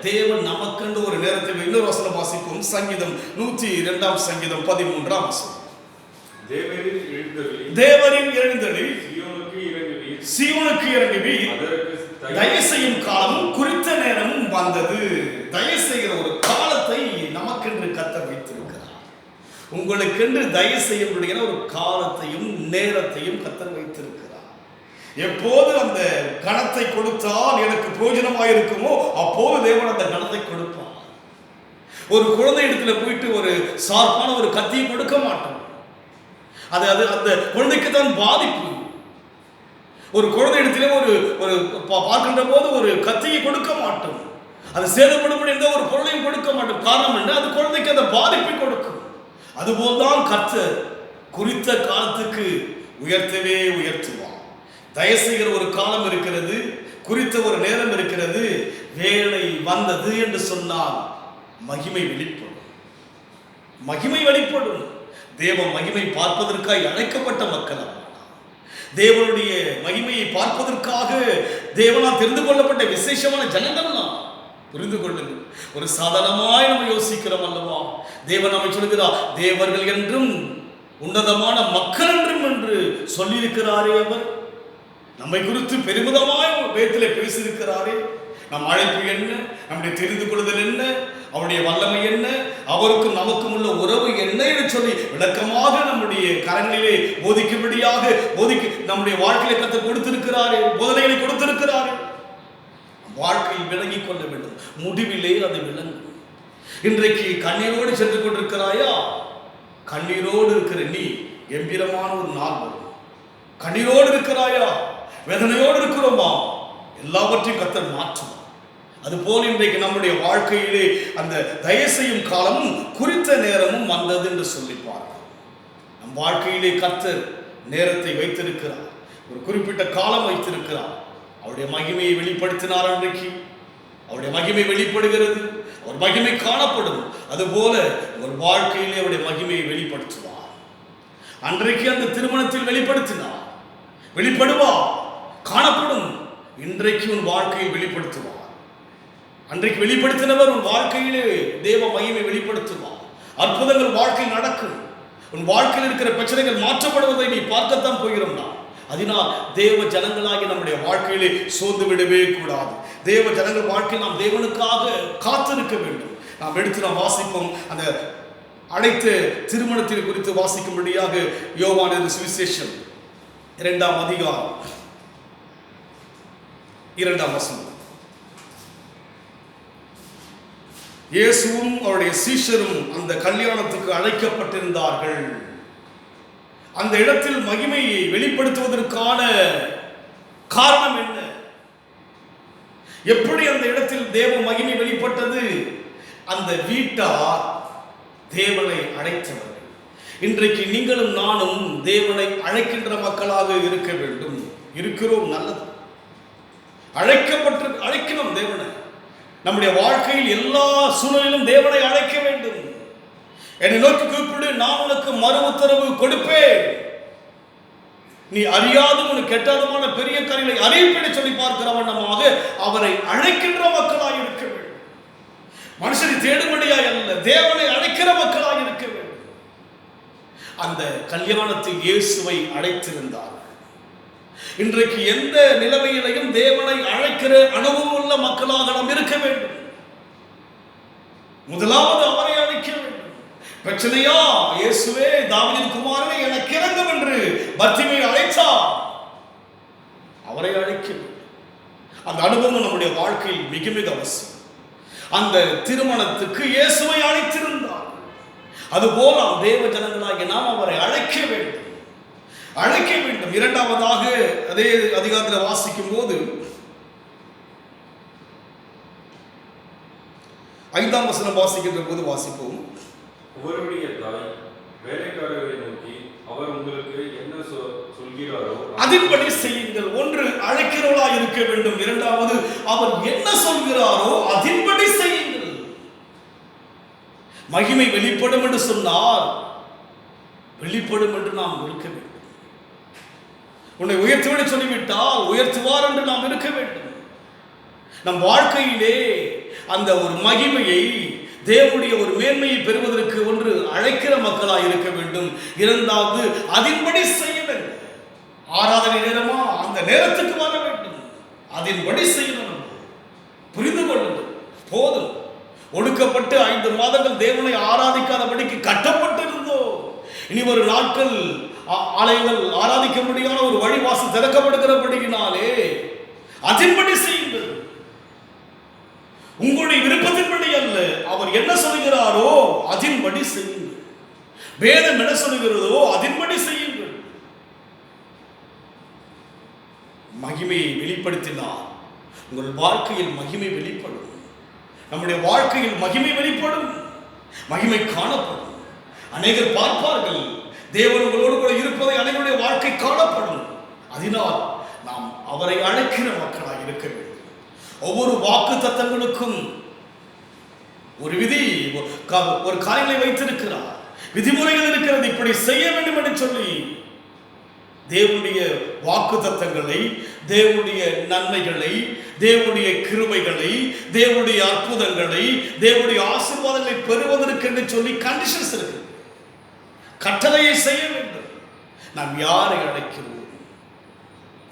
தேவன் நமக்கென்று ஒரு நேரத்தில் இன்னொரு வசனம் வாசிப்போம். சங்கீதம் 102 சங்கீதம் 13 வசனம். தேவரின் எழுந்தருளி சீயோனுக்கு இறங்குவீர், தயவு செய்யும் காலமும் குறித்த நேரமும் வந்தது. தயவு செய்கிற ஒரு காலத்தை நமக்கென்று கர்த்தர் வைத்திருக்கிறார். உங்களுக்கென்று தயவு செய்ய ஒரு காலத்தையும் நேரத்தையும் கர்த்தர் வைத்திருக்கிறார். எப்போது அந்த கணத்தை கொடுத்தால் எனக்கு பிரயோஜனமாக இருக்குமோ அப்போது தேவன் அந்த கணத்தை கொடுப்பார். ஒரு குழந்தை இடத்துல போயிட்டு ஒரு சார்பான ஒரு கத்தியை கொடுக்க மாட்டோம். அது அந்த குழந்தைக்கு தான் பாதிப்பு. ஒரு குழந்தை இடத்துல ஒரு பார்க்கின்ற போது ஒரு கத்தியை கொடுக்க மாட்டோம். அது சேதப்படும்படி எந்த ஒரு பொருளையும் கொடுக்க மாட்டோம். காரணம் என்ன? அது குழந்தைக்கு அந்த பாதிப்பை கொடுக்கும். அதுபோல்தான் கர்த்தர் குறித்த காலத்துக்கு உயர்த்தவே உயர்த்துவார். தயவு செய்கிற ஒரு காலம் இருக்கிறது, குறித்த ஒரு நேரம் இருக்கிறது. வேலை வந்தது என்று சொன்னால் மகிமை வெளிப்படும். மகிமை வெளிப்படும். தேவ மகிமை பார்ப்பதற்காக அழைக்கப்பட்ட மக்கள், தேவனுடைய மகிமையை பார்ப்பதற்காக தேவனால் தெரிந்து கொள்ளப்பட்ட விசேஷமான ஜனங்கள். புரிந்து கொள்ளுங்கள். ஒரு சாதாரணமாய் நம்ம யோசிக்கிறோம் அல்லவா? தேவன் நம்மை சொல்கிறார், தேவர்கள் என்றும் உன்னதமான மக்கள் என்றும் என்று சொல்லியிருக்கிறாரே. அவர் நம்மை குறித்து பெருமிதமாய் வேதத்திலே பேசியிருக்கிறாரே. நம் அழைப்பு என்ன, நம்முடைய தெரிந்து கொள்ளுதல் என்ன, அவருடைய வல்லமை என்ன, அவருக்கும் நமக்கும் உள்ள உறவு என்ன என்று சொல்லி விளக்கமாக நம்முடைய கரங்களிலே போதிக்கும்படியாக நம்முடைய வாழ்க்கையை கற்று கொடுத்திருக்கிறாரே, போதனைகளை கொடுத்திருக்கிறாரே. வாழ்க்கையில் விளங்கிக் கொள்ள வேண்டும். முடிவிலே அது விளங்கும். இன்றைக்கு கண்ணீரோடு சென்று கொண்டிருக்கிறாயா? கண்ணீரோடு இருக்கிற நீ கம்பீரமான ஒரு நாள் வரும். கண்ணீரோடு இருக்கிறாயா? வேதனையோடு இருக்கிறோமா? எல்லாவற்றையும் கர்த்தர் மாற்றுவார். அதுபோல் இன்றைக்கு நம்முடைய வாழ்க்கையிலே அந்த தயவு செய்யும் காலமும் குறித்த நேரமும் வந்தது என்று சொல்லி பார்க்கிறோம். நம் வாழ்க்கையிலே கர்த்தர் நேரத்தை வைத்திருக்கிறார், ஒரு குறிப்பிட்ட காலம் வைத்திருக்கிறார். அவருடைய மகிமையை வெளிப்படுத்தினார். அன்றைக்கு அவருடைய மகிமை வெளிப்படுகிறது, அவர் மகிமை காணப்படும். அதுபோல ஒரு வாழ்க்கையிலே அவருடைய மகிமையை வெளிப்படுத்துவார். அன்றைக்கு அந்த திருமணத்தில் வெளிப்படுத்தினார், வெளிப்படுவார், காணப்படும். இன்றைக்கு உன் வாழ்க்கையை வெளிப்படுத்துவார். அன்றைக்கு வெளிப்படுத்தினவர் உன் வாழ்க்கையிலே தேவ மகிமை வெளிப்படுத்துவார். அற்புதங்கள் வாழ்க்கையில் நடக்கும். உன் வாழ்க்கையில் இருக்கிற பிரச்சனைகள் மாற்றப்படுவதை நீ பார்க்கத்தான் போகிறோம். அதனால் தேவ ஜனங்களாகி நம்முடைய வாழ்க்கையிலே சோர்ந்து விடவே கூடாது. தேவ ஜனங்கள் வாழ்க்கையில் நாம் தேவனுக்காக காத்திருக்க வேண்டும். நாம் எடுத்து நாம் வாசிப்போம். அந்த அனைத்து திருமணத்தின் குறித்து வாசிக்கும்படியாக யோவான் சுவிசேஷம் 2ஆம் அதிகாரம் 2ஆம் வசனம். இயேசுவும் அவருடைய சீஷரும் அந்த கல்யாணத்துக்கு அழைக்கப்பட்டிருந்தார்கள். அந்த இடத்தில் மகிமையை வெளிப்படுத்துவதற்கான காரணம் என்ன? எப்படி அந்த இடத்தில் தேவ மகிமை வெளிப்பட்டது? அந்த வீட்டார் தேவனை அழைத்தவர்கள். இன்றைக்கு நீங்களும் நானும் தேவனை அழைக்கின்ற மக்களாக இருக்க வேண்டும். இருக்கிறோம், நல்லது. அழைக்கணும் தேவனை. நம்முடைய வாழ்க்கையில் எல்லா சூழலிலும் தேவனை அழைக்க வேண்டும். என்னை நோக்கி கூப்பிடு, நான் உனக்கு மறு உத்தரவு கொடுப்பேன். நீ அறியாதும் உனக்கு கெட்டாதுமான பெரிய காரியங்களை அறிவிப்பேன் சொல்லி பார்க்கிற வண்ணமாக அவரை அழைக்கின்ற மக்களாய் இருக்க வேண்டும். மனுஷனை தேடும்படியாய் அல்ல, தேவனை அழைக்கிற மக்களாய் இருக்க வேண்டும். அந்த கல்யாணத்தில் இயேசுவை அழைத்திருந்தார். இன்றைக்கு எந்த நிலைமையிலையும் தேவனை அழைக்கிற அனுபவம் உள்ள மக்களாக நாம் இருக்க வேண்டும். முதலாவது அவரை அழைக்க வேண்டும். பிரச்சனையா? இயேசுவே, தாவீதின் குமாரனே, எனக்கு இறங்கும் என்று பர்த்திமை அழைத்தார். அவரை அழைக்க வேண்டும். அந்த அனுபவம் நம்முடைய வாழ்க்கையில் மிக மிக அவசியம். அந்த திருமணத்துக்கு இயேசுவை அழைத்திருந்தார். அதுபோல தேவ ஜனங்களாகிய நாம் அவரை அழைக்க வேண்டும். அழைக்க வேண்டும். இரண்டாவதாக அதே அதிகாரத்தில் வாசிக்கும் போது 5ஆம் வசனம் வாசிக்கின்ற போது வாசிப்போம். அவருடைய தாய் வேலைக்காரரை நோக்கி, அவர் உங்களுக்கு என்ன சொல்கிறாரோ அதன்படி செய்யுங்கள். ஒன்று, அழைக்கிறவளா இருக்க வேண்டும். இரண்டாவது, அவர் என்ன சொல்கிறாரோ அதன்படி செய்யுங்கள். மகிமை வெளிப்படும் என்று சொன்னார், வெளிப்படும் என்று நாம் இருக்க வேண்டும். உன்னை உயர்த்துவேன் சொல்லிவிட்டால் உயர்த்துவார் என்று நாம் இருக்க வேண்டும். நம் வாழ்க்கையிலே அந்த ஒரு மகிமையை, தேவனுடைய ஒரு மேன்மையை பெறுவதற்கு ஒன்று அழைக்கிற மக்களாக இருக்க வேண்டும். இரண்டாவது, அதன்படி செய்ய வேண்டும். ஆராதனை நேரமா, அந்த நேரத்துக்கு வர வேண்டும். அதன்படி செய்யணும். புரிந்து கொள்ளுங்கள். போதும். ஒடுக்கப்பட்டு 5 மாதங்கள் தேவனை ஆராதிக்காதபடிக்கு கட்டப்பட்டு இருந்தோம். இனி ஒரு நாட்கள் ஆலயங்கள் ஆராதிக்க முடியாத ஒரு வழிவாசல் திறக்கப்படுகிறபடியினாலே அதன்படி செய்யுங்கள். உங்களுடைய விருப்பத்தின்படி அல்ல, அவர் என்ன சொல்கிறாரோ அதன்படி செய்யுங்கள். வேதம் என்ன சொல்கிறதோ அதன்படி செய்யுங்கள். மகிமையை வெளிப்படுத்தினார். உங்கள் வாழ்க்கையில் மகிமை வெளிப்படும். நம்முடைய வாழ்க்கையில் மகிமை வெளிப்படும், மகிமை காணப்படும். அநேகர் பார்ப்பார்கள், தேவன் உங்களோடு கூட இருப்பதை அனைவருடைய வாழ்க்கை காணப்படும். அதனால் நாம் அவரை அழைக்கிற மக்களாக இருக்க வேண்டும். ஒவ்வொரு வாக்கு தத்தங்களுக்கும் ஒரு விதி, ஒரு காரியங்களை வைத்திருக்கிறார், விதிமுறைகள் இருக்கிறது. இப்படி செய்ய வேண்டும் என்று சொல்லி தேவனுடைய வாக்கு தத்தங்களை, தேவனுடைய நன்மைகளை, தேவனுடைய கிருபைகளை, தேவனுடைய அற்புதங்களை, தேவனுடைய ஆசீர்வாதங்களை பெறுவதற்கு என்று சொல்லி கண்டிஷன்ஸ் இருக்கு. கட்டளையை செய்ய வேண்டும். நாம் யாரை அழைக்கிறோம்?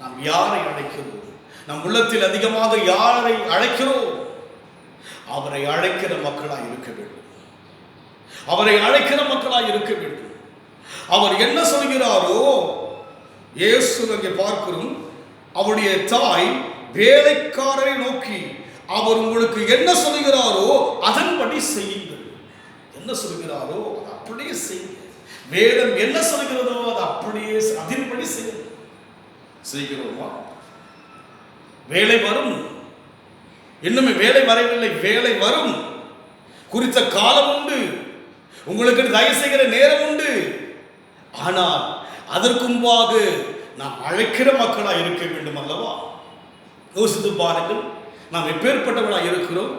நாம் யாரை அழைக்கிறோம்? நம் உள்ளத்தில் அதிகமாக யாரை அழைக்கிறோம்? அவரை அழைக்கிற மக்களாய் இருக்க வேண்டும். அவரை அழைக்கிற மக்களாய் இருக்க வேண்டும். அவர் என்ன சொல்கிறாரோ, இயேசு அங்கே பார்க்கிறோம், அவருடைய தாய் வேலைக்காரரை நோக்கி அவர் உங்களுக்கு என்ன சொல்கிறாரோ அதன்படி செய்யுங்கள். என்ன சொல்கிறாரோ அதை அப்படியே செய்யுங்கள். வேதம் என்ன சொல்கிறதோ அதை அப்படியே அதன்படி செய்கிறோமா? வேலை வரும், இன்னுமே வேலை வரவில்லை, வேலை வரும். குறித்த காலம் உண்டு, உங்களுக்கு தயவு செய்கிற நேரம் உண்டு. ஆனால் அதற்கு முன்பாக நாம் அழைக்கிற மக்களாக இருக்க வேண்டும் அல்லவா? யோசித்து பாருங்கள், நாம் எப்பேற்பட்டவர்களாக இருக்கிறோம்?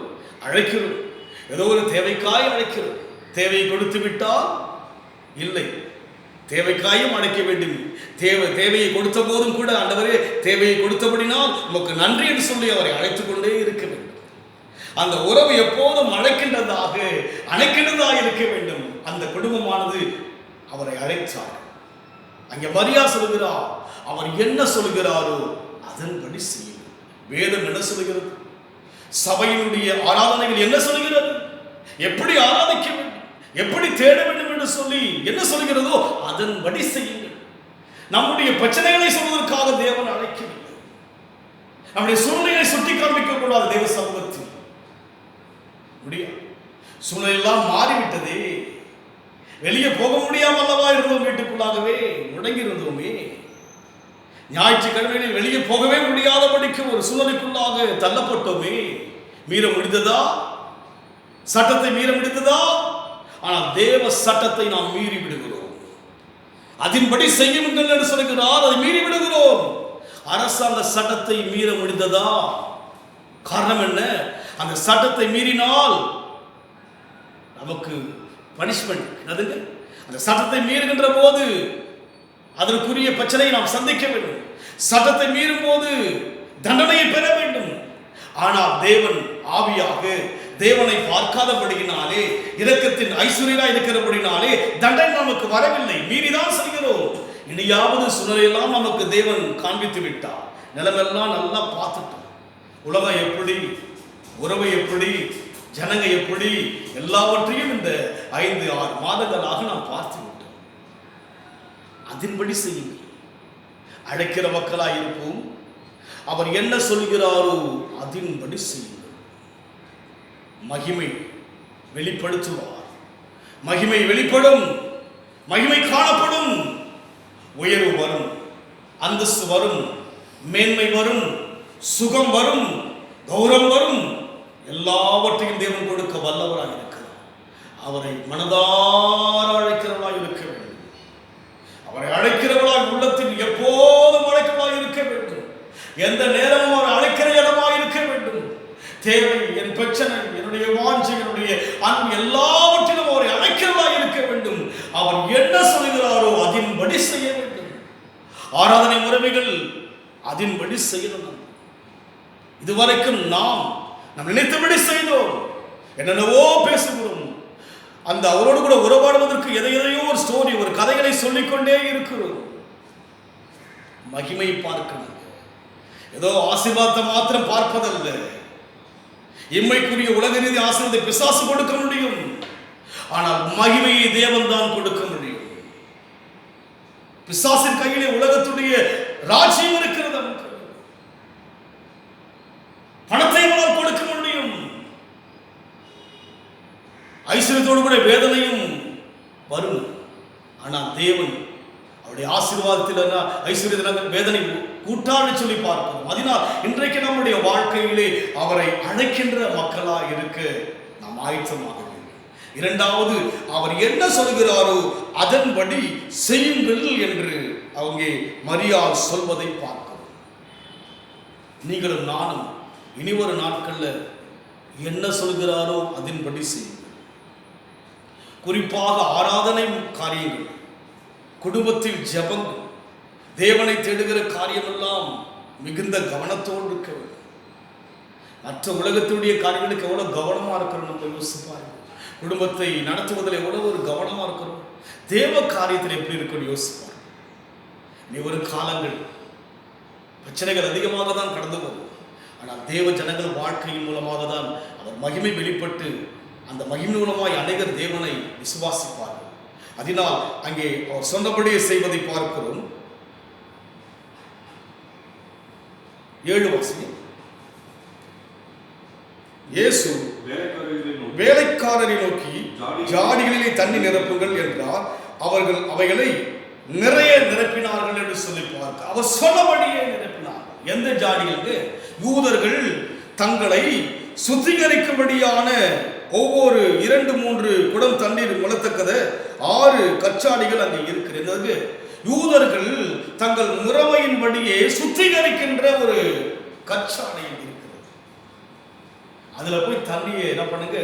அழைக்கிறோம், ஏதோ ஒரு தேவைக்காய் அழைக்கிறோம். தேவையை கொடுத்து விட்டால் இல்லை, தேவைக்காயும் அழைக்க வேண்டும். தேவையை கொடுத்த போதும் கூட, ஆண்டவரே தேவையை கொடுத்தபடினால் உமக்கு நன்றி என்று சொல்லி அவரை அழைத்துக் கொண்டே இருக்க வேண்டும். அந்த உறவு எப்போதும் அழைக்கின்றதாக இருக்க வேண்டும். அந்த குடும்பமானது அவரை அழைத்தார். அங்கே மரியா சொல்கிறார், அவர் என்ன சொல்கிறாரோ அதன்படி செய்யும். வேதம் என்ன சொல்கிறது? சபையினுடைய ஆராதனைகள் என்ன சொல்கிறது? எப்படி ஆராதிக்க வேண்டும், எப்படி தேட வேண்டும் என்று சொல்லி என்ன சொல்கிறதோ அதன்படி செய்யுங்கள். நம்முடைய பிரச்சனைகளை சொல்வதற்காக தேவன் அழைக்கவில்லை. நம்முடைய சூழ்நிலையை சுட்டி காண்பிக்க கூடாது. தேவ சமூகத்தில் முடியாது. சூழ்நிலை எல்லாம் மாறிவிட்டதே, வெளியே போக முடியாமல் அல்லவா இருந்தோம், வீட்டுக்குள்ளாகவே முடங்கி இருந்தோமே. ஞாயிற்றுக்கிழமையில் வெளியே போகவே முடியாதபடிக்கு ஒரு சூழ்நிலைக்குள்ளாக தள்ளப்பட்டோமே. மீற முடிந்ததா? சட்டத்தை மீற முடிந்ததா? ஆனால் தேவ சட்டத்தை நாம் மீறி விடுகிறோம். அதன்படி செய்யுங்கள் என்று சொல்கிறார், அதை மீறி விடுகிறோம். அரசாங்க சட்டத்தை மீற முடிந்ததா? காரணம் என்ன? அந்த சட்டத்தை மீறினால் நமக்கு பனிஷ்மெண்ட். அந்த சட்டத்தை மீறுகின்ற போது அதற்குரிய பிரச்சனையை நாம் சந்திக்க வேண்டும். சட்டத்தை மீறும் போது தண்டனையை பெற வேண்டும். ஆனால் தேவன் ஆவியாக, தேவனை பார்க்காதபடியினாலே, இரக்கத்தின் ஐஸ்வர்யா இருக்கிறபடினாலே தண்டனை நமக்கு வரவில்லை. மீறிதான் செய்கிறோம். இனியாவது சூழ்நிலையெல்லாம் நமக்கு தேவன் காண்பித்து விட்டார். நிலமெல்லாம் நல்லா பார்த்துட்டோம். உலகம் எப்படி, உறவு எப்படி, ஜனங்க எப்படி, எல்லாவற்றையும் இந்த 5-6 மாதங்களாக நாம் பார்த்து விட்டோம். அதன்படி செய்யுங்கள். அழைக்கிற மக்களாக இருப்போம். அவர் என்ன சொல்கிறாரோ அதன்படி செய்யுங்கள். மகிமை வெளிப்படுத்துவார். மகிமை வெளிப்படும், மகிமை காணப்படும். உயர்வு வரும், அந்தஸ்து வரும், மேன்மை வரும், சுகம் வரும், கௌரவம் வரும். எல்லாவற்றையும் தேவன் கொடுக்க வல்லவராக இருக்கிறார். அவரை மனதார அழைக்கிறவர்களாக இருக்க வேண்டும். அவரை அழைக்கிறவர்களாக உள்ளத்தில் எப்போதும் அழைக்கிறவர்களாக இருக்க வேண்டும். எந்த நேரமும் அவர் அழைக்கிற இடமாக இருக்க வேண்டும். தேவை, என் பிரச்சனை, என்னுடைய வாஞ்சை, என்னுடைய அன்பு எல்லாவற்றிலும் அவரை அழைக்கிறவராக இருக்க வேண்டும். அவர் என்ன சொல்கிறாரோ அதன்படி செய்ய வேண்டும். ஆராதனை முறைமைகள் அதன்படி செய்யணும். இதுவரைக்கும் நாம் நினைத்தபடி செய்தோம், என்னென்னவோ பேசுகிறோம். அந்த அவரோடு கூட உறவாடுவதற்கு எதையோ ஒரு ஸ்டோரி, ஒரு கதைகளை சொல்லிக்கொண்டே இருக்கிறோம். மகிமை பார்க்கணும். ஏதோ ஆசீர்வாதத்தை மாத்திரம் பார்ப்பதல்ல. இம்மைக்குரிய உலக ரீதி ஆசீர்வாதத்தை பிசாசு கொடுக்க முடியும். ஆனால் மகிமையை தேவன் தான் கொடுக்க முடியும். பிசாசின் கையிலே உலகத்துடைய ராஜ்யம் இருக்கிறது. நமக்கு பணத்தை அவனால் கொடுக்க முடியும். ஐஸ்வர்யத்தோடு கூட வேதனையும் வரும். ஆனால் தேவன் அவருடைய ஆசீர்வாதத்தில் ஐஸ்வர்யத்தில் வேதனை கூட்டாளி சொல்லி பார்க்கிறோம். அதனால் இன்றைக்கு நம்முடைய வாழ்க்கையிலே அவரை அழைக்கின்ற மக்களாக இருக்க நாம் ஆயத்தமாக வேண்டும். இரண்டாவது, அவர் என்ன சொல்கிறாரோ அதன்படி செய்யுங்கள் என்று அவங்க மரியாள் சொல்வதை பார்க்கிறோம். நீங்களும் நானும் இனிவரு நாட்களில் என்ன சொல்கிறாரோ அதன்படி செய்யுங்கள். குறிப்பாக ஆராதனை காரியங்கள், குடும்பத்தில் ஜெபங்கள், தேவனை தேடுகிற காரியமெல்லாம் மிகுந்த கவனத்தோடு இருக்க வேண்டும். மற்ற உலகத்துடைய காரியங்களுக்கு எவ்வளோ கவனமாக இருக்கிறோம் நம்ம யோசிப்பாரு. குடும்பத்தை நடத்துவதில் எவ்வளோ ஒரு கவனமாக இருக்கிறோம். தேவ காரியத்தில் எப்படி இருக்கணும் யோசிப்பார். இனி ஒரு காலங்கள் பிரச்சனைகள் அதிகமாக தான் கடந்து வரும். ஆனால் தேவ ஜனங்கள் வாழ்க்கையின் மூலமாக தான் அவர் மகிமை வெளிப்பட்டு அந்த மகிமை மூலமாய் அநேகர் தேவனை விசுவாசிப்பார்கள். அதனால் அங்கே அவர் சொன்னபடியே செய்வதை பார்க்கிறோம். 7 வசனம். இயேசு வேலைக்காரரை நோக்கி ஜாடிகளிலே தண்ணி நிரப்புங்கள் என்றார். அவர்கள் அவைகளை நிறைய நிரப்பினார்கள் என்று சொல்லி பார்க்க அவர் சொன்னபடியே நிரப்பினார். எந்த ஜாடிகளுக்கு? யூதர்கள் தங்களை சுத்திகரிக்கும்படியான ஒவ்வொரு 2-3 குடம் தண்ணீர் முழத்தக்கத 6 கச்சாடிகள் அங்கே இருக்கிறது. யூதர்கள் தங்கள் முறைமையின்படியே சுத்திகரிக்கின்ற ஒரு கச்சாடை இருக்கிறது. அதுல போய் தண்ணியை என்ன பண்ணுங்க,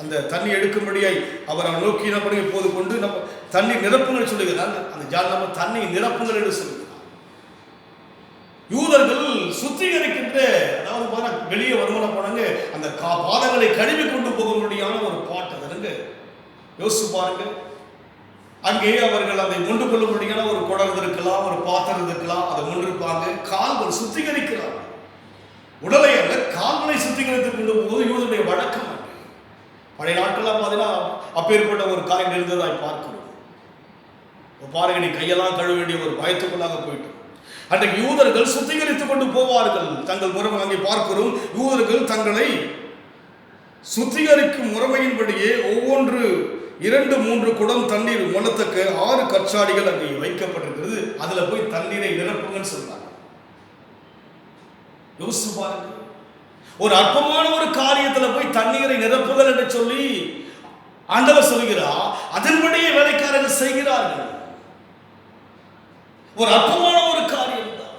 அந்த தண்ணி எடுக்கும்படியாய் அவர் நோக்கி என்ன பண்ணுங்க, இப்போது கொண்டு நம்ம தண்ணி நிரப்புங்கள் சொல்லுகிறார். அந்த ஜாடி நம்ம தண்ணி நிரப்புங்கள் என்று சொல்லுகிறார். யூதர்கள் சுத்திகரிக்கின்ற, அதாவது வெளியே வருமான போனாங்க, அந்த பாதங்களை கழுவி கொண்டு போக முடியாத ஒரு பாட்டு அதனுங்க. யோசிச்சு பாருங்க. அங்கே அவர்கள் அதை கொண்டு கொள்ள முடியாத ஒரு குடம் இருக்கலாம், ஒரு பாத்திரம் இருக்கலாம், அதை முன்னிருப்பாங்க. கால்கள் சுத்திகரிக்கிறார். உடலை அல்ல, கால்களை சுத்திகரித்துக் கொண்டு போது யூதருடைய வழக்கம். பழைய நாட்கள்லாம் பார்த்தீங்கன்னா அப்பேற்பட்ட ஒரு காரியம் இருந்ததாய் பார்க்கிறோம். பாருங்க, நீ கையெல்லாம் கழுவ வேண்டிய ஒரு பயத்துக்குள்ளாக போயிட்டு அன்றைக்கு யூதர்கள் சுத்திகரித்துக் கொண்டு போவார்கள். தங்கள் முறைமை அங்கே பார்க்கிறோம். யூதர்கள் தங்களை சுத்திகரிக்கும் முறைமையின்படியே ஒவ்வொன்று 2-3 குடம் தண்ணீர் முழத்தக்க 6 கச்சாடிகள் அங்கே வைக்கப்பட்டிருக்கிறது. அதுல போய் தண்ணீரை நிரப்புங்கன்னு சொல்றாங்க. யோசிச்சு பாருங்க. ஒரு அற்பமான ஒரு காரியத்துல போய் தண்ணீரை நிரப்புதல் என்று சொல்லி ஆண்டவர் சொல்கிறார். அதன்படியே வேலைக்காரர்கள் செய்கிறார்கள். ஒரு அற்பமான ஒரு காரியம் தான்.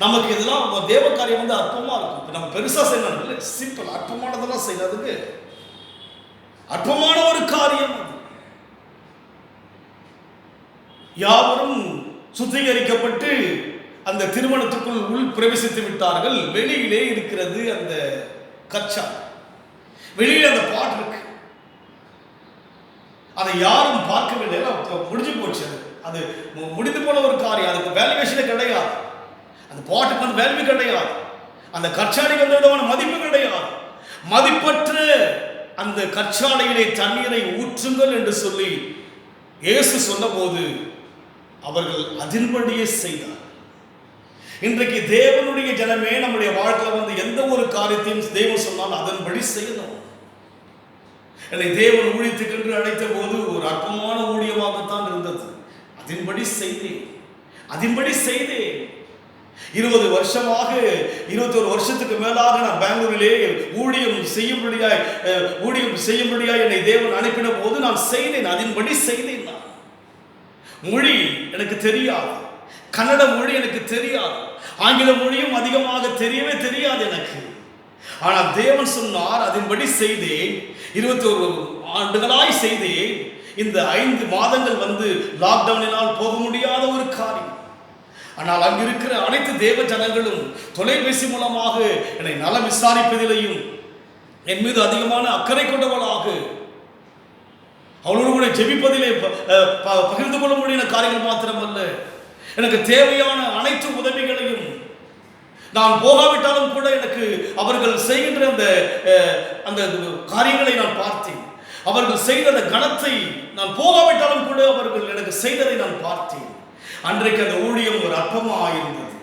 நமக்கு இதெல்லாம் தேவ காரியம் வந்து அற்பமா இருக்கும். நம்ம பெருசா செய்யணும் இல்லை, சிம்பிள். அற்பமானதெல்லாம் செய்யறதுக்கு அற்பமான ஒரு காரியம். யாவரும் சுத்திகரிக்கப்பட்டு அந்த திருமணத்துக்குள் உள் பிரவேசித்து விட்டார்கள். வெளியிலே இருக்கிறது அந்த கச்சா. வெளியில அந்த பாட்டு இருக்கு. அதை யாரும் பார்க்கவில்லை. முடிஞ்சு போச்சு. அது முடிந்து போன ஒரு காரியம். அதுக்கு வேல்யூவேஷனே கிடையாது. அந்த பாட்டுக்கு வந்து வேல்யூ கிடையாது. அந்த கச்சாடி வந்ததான மதிப்பு கிடையாது. மதிப்பற்ற அந்த கச்சாடையிலே தண்ணீரை ஊற்றுங்கள் என்று சொல்லி இயேசு சொன்னபோது அவர்கள் அதன்படியே செய்தார். இன்றைக்கு தேவனுடைய ஜனமே நம்முடைய வாழ்க்கையில் வந்து எந்த ஒரு காரியத்தையும் தேவன் சொன்னால் அதன்படி செய்யணும். என்னை தேவன் ஊழியத்துக்கென்று அழைத்த போது ஒரு அற்பமான ஊழியமாகத்தான் இருந்தது. அதன்படி செய்தேன். 20 வருஷமாக 21 வருஷத்துக்கு மேலாக நான் பெங்களூரிலே ஊழியம் செய்யும்படியாய் என்னை தேவன் அனுப்பின போது நான் செய்தேன். அதன்படி செய்தேன். நான் மொழி எனக்கு தெரியாது, கன்னட மொழி எனக்கு தெரியாது, ஆங்கில மொழியும் அதிகமாக தெரியவே தெரியாது எனக்கு. ஆனால் தேவன் சொன்னார், அதன்படி செய்தேன். 21 ஆண்டுகளாய் செய்தேன். இந்த 5 மாதங்கள் வந்து லாக்டவுனினால் போக முடியாத ஒரு காரியம். ஆனால் அங்கு இருக்கிற அனைத்து தேவ ஜனங்களும் தொலைபேசி மூலமாக என்னை நலம் விசாரிப்பதிலையும் என் மீது அதிகமான அக்கறை கொண்டவளாக அவளோடு கூட ஜெபிப்பதிலே பகிர்ந்து கொள்ள முடிய காரியங்கள் மாத்திரமல்ல, எனக்கு தேவையான அனைத்து உதவிகளையும் நான் போகாவிட்டாலும் கூட எனக்கு அவர்கள் செய்கின்ற அந்த காரியங்களை நான் பார்த்தேன். அவர்கள் செய்த அந்த கணத்தை நான் போகாவிட்டாலும் கூட அவர்கள் எனக்கு செய்ததை நான் பார்த்தேன். அன்றைக்கு அந்த ஊழியம் ஒரு அற்பமாக இருந்தது.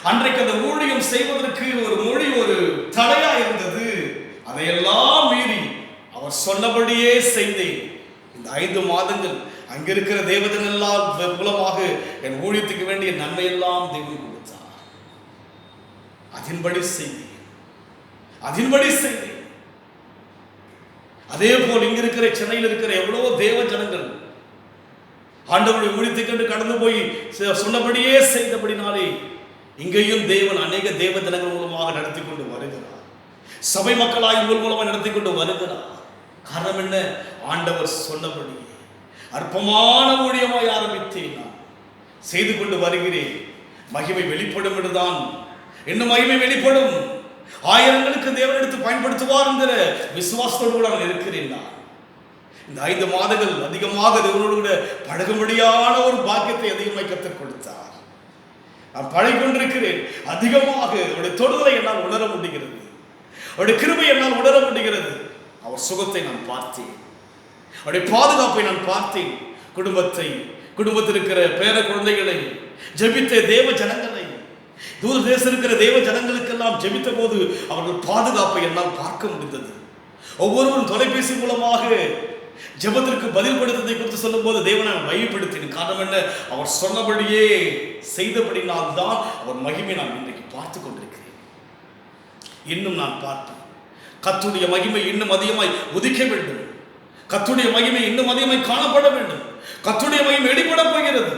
அன்றைக்கு அந்த ஊழியம் செய்வதற்கு ஒரு மொழி ஒரு தடையா இருந்தது. அதையெல்லாம் மீறி அவர் சொன்னபடியே செய்தேன். இந்த 5 மாதங்கள் அங்கிருக்கிற தேவதனெல்லாம் மூலமாக என் ஊழியத்துக்கு வேண்டிய நன்மையெல்லாம் தேவன் கொடுத்தார். அதன்படி செய்தேன், அதன்படி செய்தேன். அதே போல் இங்க இருக்கிற சென்னையில் இருக்கிற எவ்வளவோ தேவ ஜனங்கள் ஆண்டவருடைய ஊழியத்தை கண்டு கடந்து போய் சொன்னபடியே செய்தபடினாலே இங்கேயும் தேவன் அநேக தேவ ஜனங்கள் மூலமாக நடத்தி கொண்டு வருகிறார். சபை மக்களாய் உங்கள் மூலமாக நடத்தி கொண்டு வருகிறார். காரணம் என்ன? ஆண்டவர் சொன்னபடி அற்பமான ஊழியமாய் ஆரம்பித்தேன், நான் செய்து கொண்டு வருகிறேன். மகிமை வெளிப்படும் என்றுதான், இன்னும் மகிமை வெளிப்படும், ஆயிரங்களுக்கு தேவன் எடுத்து பயன்படுத்துவார் என்கிற விசுவாசத்தோடு கூட நான் இருக்கிறேன். நான் இந்த 5 மாதங்கள் அதிகமாக தேவனோடு கூட பழகும்படியான ஒரு பாக்கியத்தை அதிகமாக கற்றுக் கொடுத்தார். நான் பழகிக்கொண்டிருக்கிறேன். அதிகமாக அவருடைய தொடுதலை என்னால் உணர முடிகிறது, அவருடைய கிருபை என்னால் உணர முடிகிறது. அவர் சுகத்தை நான் பார்த்தேன், அவருடைய பாதுகாப்பை நான் பார்த்தேன். குடும்பத்தில் இருக்கிற பேர குழந்தைகளை, ஜெபித்த தேவ ஜனங்களை, தூர தேசம் இருக்கிற தேவ ஜனங்களுக்கெல்லாம் ஜெபித்த போது அவர்கள் பாதுகாப்பை என்னால் பார்க்க முடிந்தது. ஒவ்வொருவரும் தொலைபேசி மூலமாக ஜெபத்திற்கு பதில் கொடுத்ததை குறித்து சொல்லும் போது தேவனை மையப்படுத்தின காரணம் என்ன? அவர் சொன்னபடியே செய்தபடினால் தான் அவர் மகிமை நான் இன்றைக்கு பார்த்து கொண்டிருக்கிறேன். இன்னும் நான் பார்ப்பேன். கர்த்தருடைய மகிமை இன்னும் அதிகமாய் உதிக்க வேண்டும், கர்த்தருடைய மகிமை இன்னும் அதிகமாய் காணப்பட வேண்டும். கர்த்தருடைய மகிமை வெளிப்பட போகிறது.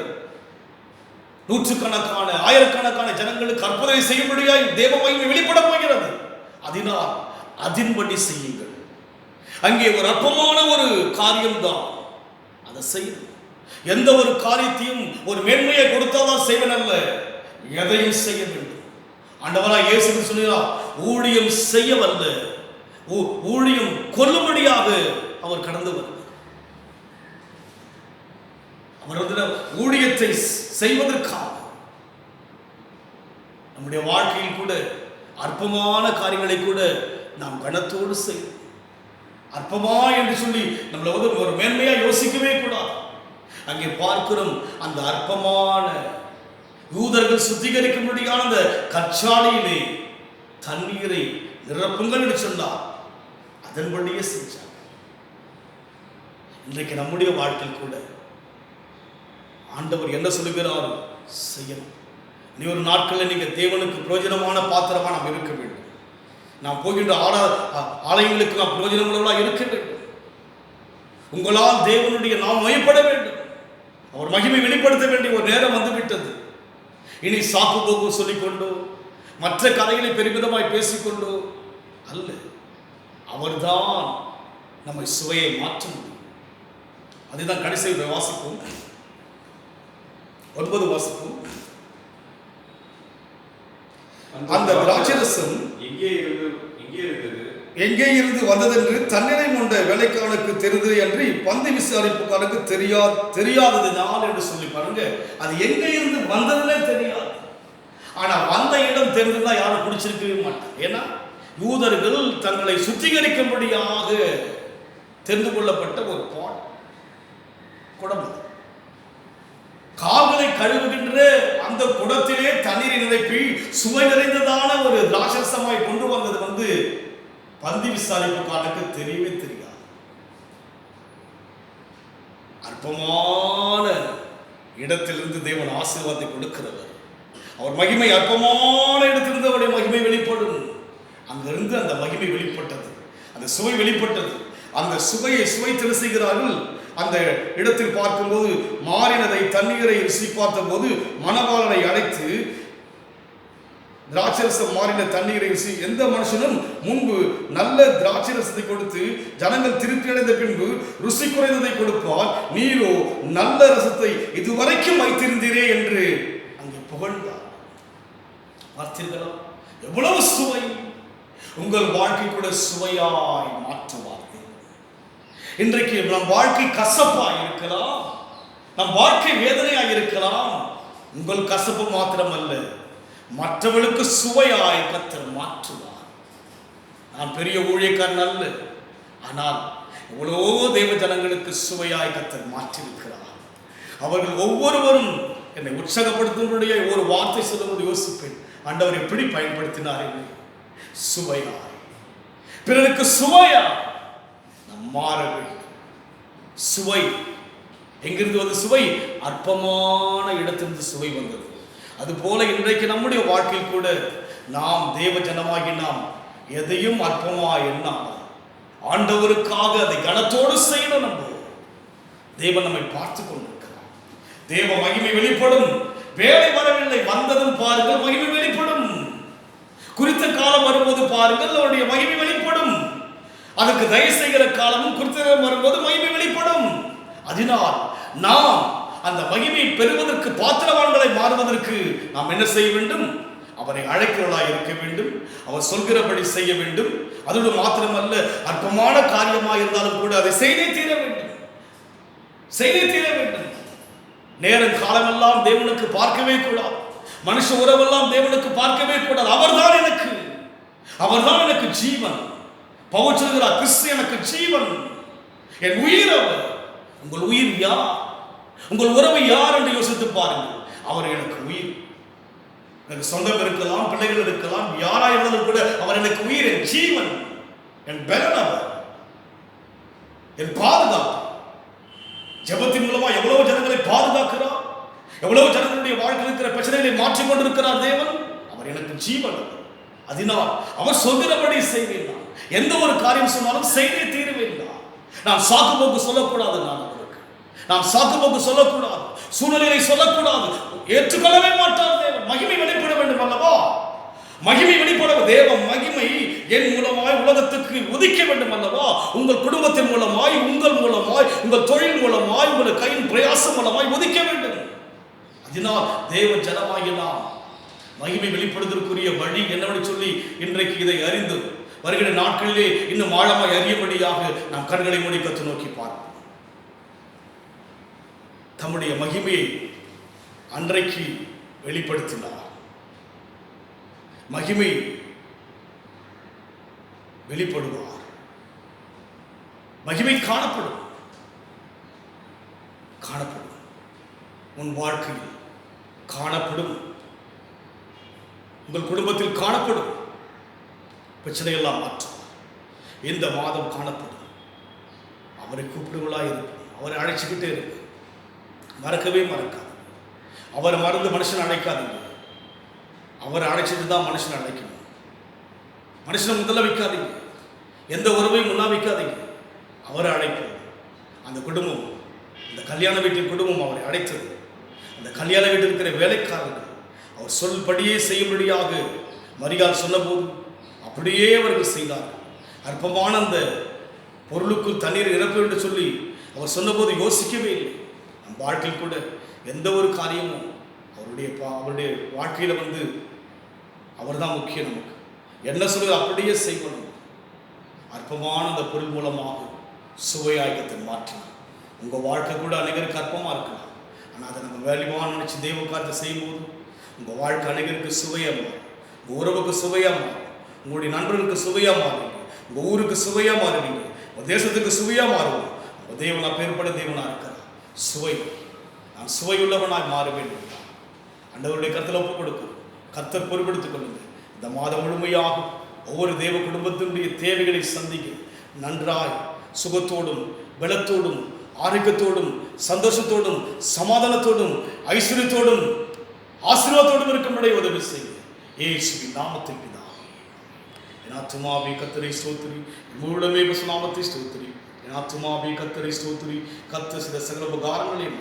நூற்றுக்கணக்கான ஆயிரக்கணக்கான ஜனங்களுக்கு அற்புதத்தை செய்யும்படியாய் தேவ மகிமை வெளிப்பட போகிறது. அதனால் அதன்படி செய்யுங்கள். அங்கே ஒரு அற்பமான ஒரு காரியம்தான், அதை செய்யணும். எந்த ஒரு காரியத்தையும் ஒரு மேன்மையை கொடுத்தாதான் செய்வன் அல்ல, எதையும் செய்ய வேண்டும். ஆண்டவராய் இயேசு சொல்கிறார், ஊழியம் செய்யவல்ல, ஊழியம் கொல்லும்படியாக அவர் கடந்து வந்தார். அவர் ஊழியத்தை செய்வதற்காக நம்முடைய வாழ்க்கையில் கூட அற்பமான காரியங்களை கூட நாம் கனத்தோடு செய்வோம். அற்பமா என்று சொல்லி நம்மளை ஒரு மேன்மையா யோசிக்கவே கூடாது. அங்கே பார்க்கிறோம், அந்த அற்பமான யூதர்கள் சுத்திகரிக்கும்படியான அந்த கற்சாலையிலே தண்ணீரை நிரப்புங்கள் என்று சொன்னார். அதன்படியே செஞ்சார். இன்றைக்கு நம்முடைய வாழ்க்கையில் கூட ஆண்டவர் என்ன சொல்லுகிறார் செய்யணும். இனி ஒரு நாட்களில் நீங்கள் தேவனுக்கு பிரயோஜனமான பாத்திரமாக நாம் இருக்க வேண்டும். நாம் போகின்ற ஆலயங்களுக்கு நாம் பிரயோஜனம் உள்ளவர்களாக இருக்க வேண்டும். உங்களால் தேவனுடைய நாம் மயப்பட வேண்டும், அவர் மகிமை வெளிப்படுத்த வேண்டிய ஒரு நேரம் வந்துவிட்டது. இனி சாக்கு போக்கு சொல்லிக்கொண்டோ மற்ற கதைகளை பெருமிதமாய் பேசிக்கொண்டோ அல்ல, அவர்தான் நம்மை சுவையை மாற்ற முடியும். அதுதான் கடைசியில் வாசிப்போம், 9 வாசிப்போம். அந்த திராட்சரசம் எங்கே இருந்து வந்ததென்று தன்னிலை கொண்ட வேலைக்காரனுக்கு தெரிந்தது என்று பந்தி விசாரிப்புக்காரனுக்கு தெரியாதது நான் என்று சொல்லி பாருங்க. அது எங்கே இருந்து வந்ததுன்னே தெரியாது. ஆனா வந்த இடம் தெரிந்துதான் யாரும் குடிச்சிருக்கவே மாட்டாங்க. ஏன்னா யூதர்கள் தங்களை சுத்திகரிக்கும்படியாக தெரிந்து கொள்ளப்பட்ட ஒரு குடம், கால்களை கழுவுகின்ற அந்த குடத்திலே தண்ணீரை நிரப்பி சுவை நிறைந்ததான ஒரு திராட்சரசமாய் கொண்டு வந்தது பந்தி விசாரிப்புக்காரனுக்கு தெரியவே தெரியாது. அற்பமான இடத்திலிருந்து தேவன் ஆசீர்வாதத்தை கொடுக்கிறவர். அவர் மகிமை அற்பமான இடத்திலிருந்து அவருடைய மகிமை வெளிப்படும். அங்கிருந்து அந்த மகிமை வெளிப்பட்டது, அந்த சுவை வெளிப்பட்டது. அந்த சுவையை சுவைத்து செய்கிறார்கள். அந்த இடத்தில் பார்க்கும்போது மாறினதை தண்ணீரை ருசி பார்த்த போது மணவாளனை அழைத்து திராட்சரசம் மாறின தண்ணீரை ருசி, எந்த மனுஷனும் முன்பு நல்ல திராட்சரசத்தை கொடுத்து ஜனங்கள் திருப்தி அடைந்த பின்பு ருசி குறைந்ததை கொடுப்பால், நீரோ நல்ல ரசத்தை இதுவரைக்கும் வைத்திருந்தீரே என்று அங்கே புகழ்ந்தார். பார்த்தீர்களா எவ்வளவு சுவை! உங்கள் வாழ்க்கை கூட சுவையாய் மாற்றுவார். இன்றைக்கு நம் வாழ்க்கை கசப்பாய் இருக்கலாம், நம் வாழ்க்கை வேதனையாக இருக்கலாம். உங்கள் கசப்பு மாத்திரமல்ல, மற்றவர்களுக்கு சுவையாய் கர்த்தர் மாற்றுவார். நான் பெரிய ஊழியக்காரன் அல்ல, ஆனால் எவ்வளோ தேவ ஜனங்களுக்கு சுவையாய் கர்த்தர் மாற்றிருக்கிறார். அவர்கள் ஒவ்வொருவரும் என்னை உற்சாகப்படுத்தும்படிய ஒரு வார்த்தை சொல்லும்போது யோசிப்பேன், ஆண்டவர் எப்படி பயன்படுத்தினார் என்று. சுவையாய், பிறருக்கு சுவையாய் மாற வேண்டும். சுவை எங்கிருந்து வந்து சுவை? அற்பமான இடத்திலிருந்து சுவை வந்தது. அதுபோல இன்றைக்கு நம்முடைய வாழ்க்கையில் கூட நாம் தேவ ஜனமாகி நாம் எதையும் அற்பமா எண்ணாமல் ஆண்டவருக்காக அதை கனத்தோடு செய்யணும். நம்ம தேவன் நம்மை பார்த்து கொண்டிருக்கிறார். தேவ மகிமை வெளிப்படும். வேலை வரவில்லை, வந்ததும் பாருங்கள் மகிமை வெளிப்படும். குறித்த காலம் வரும்போது பாருங்கள் அவருடைய மகிமை வெளிப்படும். அதுக்கு தயவு செய்கிற காலமும் குறித்த வரும்போது மகிமை வெளிப்படும். அதனால் நாம் அந்த மகிமையை பெறுவதற்கு பாத்திரவான்களை மாறுவதற்கு நாம் என்ன செய்ய வேண்டும்? அவரை அழைக்கிறவர்களாய் இருக்க வேண்டும். அவர் சொல்கிறபடி செய்ய வேண்டும். அதோடு மாத்திரமல்ல, அற்பமான காரியமாக இருந்தாலும் கூட அதை செய்தே தீர வேண்டும். செய்தே தீர வேண்டும். நேரம் காலமெல்லாம் தேவனுக்கு பார்க்கவே கூடாது. மனுஷ உறவெல்லாம் தேவனுக்கு பார்க்கவே கூடாது. அவர்தான் எனக்கு ஜீவன். பவுல் சொல்கிறார், கிறிஸ்து எனக்கு ஜீவன், என் உயிர் அவர். உங்கள் உயிர் யார்? உங்கள் உறவு யார் என்று யோசித்து பாருங்கள். அவர் எனக்கு உயிர். எனக்கு சொந்தம் இருக்கலாம், பிள்ளைகள் இருக்கலாம், யாரா இருந்தாலும் கூட அவர் எனக்கு உயிர், என் ஜீவன், என் பலன், அவர் என் பாதுகாப்பு. ஜெபத்தின் மூலமா எவ்வளவு ஜனங்களை பாதுகாக்கிறார், எவ்வளவு ஜனங்களுடைய வாழ்க்கையில் இருக்கிற பிரச்சனைகளை மாற்றிக் கொண்டிருக்கிறார் தேவன். அவர் எனக்கு ஜீவன். அதனால் அவர் சொல்கிறபடி செய்வேன். எந்த ஒரு காரியம் சொன்னாலும் செய்தே தீருவேன். நான் சாக்கு போக்கு சொல்லக்கூடாது. நான் சாக்கு போக்கு சொல்லக்கூடாது. சூழ்நிலையை சொல்லக்கூடாது. ஏற்றுக்கொள்ளவே மாட்டார் தேவன். மகிமை வெளிப்பட வேண்டும் அல்லவா? மகிமை வெளிப்பட தேவ மகிமை என் மூலமாய் உலகத்துக்கு உதிக்க வேண்டும் அல்லவா? உங்கள் குடும்பத்தின் மூலமாய், உங்கள் மூலமாய், உங்கள் தொழில் மூலமாய், உங்கள் கையின் பிரயாசம் மூலமாய் உதிக்க வேண்டும். அதனால் தேவ ஜனமாகி நாம் மகிமை வெளிப்படுவதற்குரிய வழி என்னவென்று சொல்லி இன்றைக்கு இதை அறிந்து வருகிற நாட்களிலே இன்னும் ஆழமாய் அறியும்படியாக நாம் கண்களை மூடி கத்து நோக்கி பார்ப்போம். தம்முடைய மகிமையை அன்றைக்கு வெளிப்படுத்தினார். மகிமை வெளிப்படுவார். மகிமை காணப்படும். உன் வாழ்க்கையில் காணப்படும். உங்கள் குடும்பத்தில் காணப்படும். பிரச்சனையெல்லாம் மாற்றும். இந்த மாதம் காணப்படும். அவரை கூப்பிடுவளாய் இருக்கும். அவரை அழைச்சிக்கிட்டே இருக்கு. மறக்கவே மறக்காது. அவரை மறந்து மனுஷன் அழைக்காதீங்க. அவரை அழைச்சிட்டு தான் மனுஷன் அழைக்கணும். மனுஷனை முதல்ல வைக்காதீங்க. எந்த உறவையும் முன்னா வைக்காதீங்க. அவரை அழைப்போம். அந்த குடும்பம், அந்த கல்யாண வீட்டின் குடும்பம் அவரை அழைத்தது. அந்த கல்யாண வீட்டில் இருக்கிற வேலைக்காரர்கள் அவர் சொல்படியே செய்யும்படியாக மரியாள் சொன்னபோது அப்படியே அவர்கள் செய்தார்கள். அற்பமான அந்த பொருளுக்குள் தண்ணீர் இறப்பு என்று சொல்லி அவர் சொன்னபோது யோசிக்கவே இல்லை. நம் வாழ்க்கையில் கூட எந்த ஒரு காரியமும் அவருடைய வாழ்க்கையில் அவர் தான் முக்கியம். நமக்கு என்ன சொல்லுது அப்படியே செய்யணும். அற்பமான அந்த பொருள் மூலமாக சுவையாயத்தை மாற்றினார். உங்கள் வாழ்க்கை கூட அநேகருக்கு அற்பமாக இருக்கலாம். ஆனால் அதை நம்ம வேலைவான நினச்சி தெய்வ காரியத்தை செய்யும்போது உங்கள் வாழ்க்கை அநேகருக்கு சுவையாக மாறும். உங்கள் உறவுக்கு சுவையாக மாறும். உங்களுடைய நண்பர்களுக்கு சுவையாக மாறுவீங்க. உங்கள் ஊருக்கு சுவையாக மாறுவீங்க. உங்கள் தேசத்துக்கு சுவையாக மாறுவோம். உங்கள் தேவன் அப்பேற்பட்ட தேவனாக இருக்கிறார். சுவை, நான் சுவையுள்ளவனாய் மாற வேண்டும். ஆண்டவருடைய கருத்தில் ஒப்புக் கொடுக்கும். கர்த்தர் பொறுப்பெடுத்துக் கொள்ளுங்கள். இந்த மாதம் முழுமையாக ஒவ்வொரு தேவ குடும்பத்தினுடைய தேவைகளை சந்திக்க நன்றாய் சுகத்தோடும் பலத்தோடும் ஆரோக்கியத்தோடும் சந்தோஷத்தோடும் சமாதானத்தோடும் ஐஸ்வர்யத்தோடும் ஆசீர்வாதத்தோடும் இருக்கும்படி உதவி செய்ய இயேசுவின் நாமத்தில் பிதாவே. என் ஆத்துமாவே கர்த்தரை ஸ்தோத்திரி, முழுமே நாமத்தை ஸ்தோத்திரி. என் ஆத்துமாவே கர்த்தரை ஸ்தோத்திரி. கர்த்தர் செய்த சகல உபகாரங்களையும்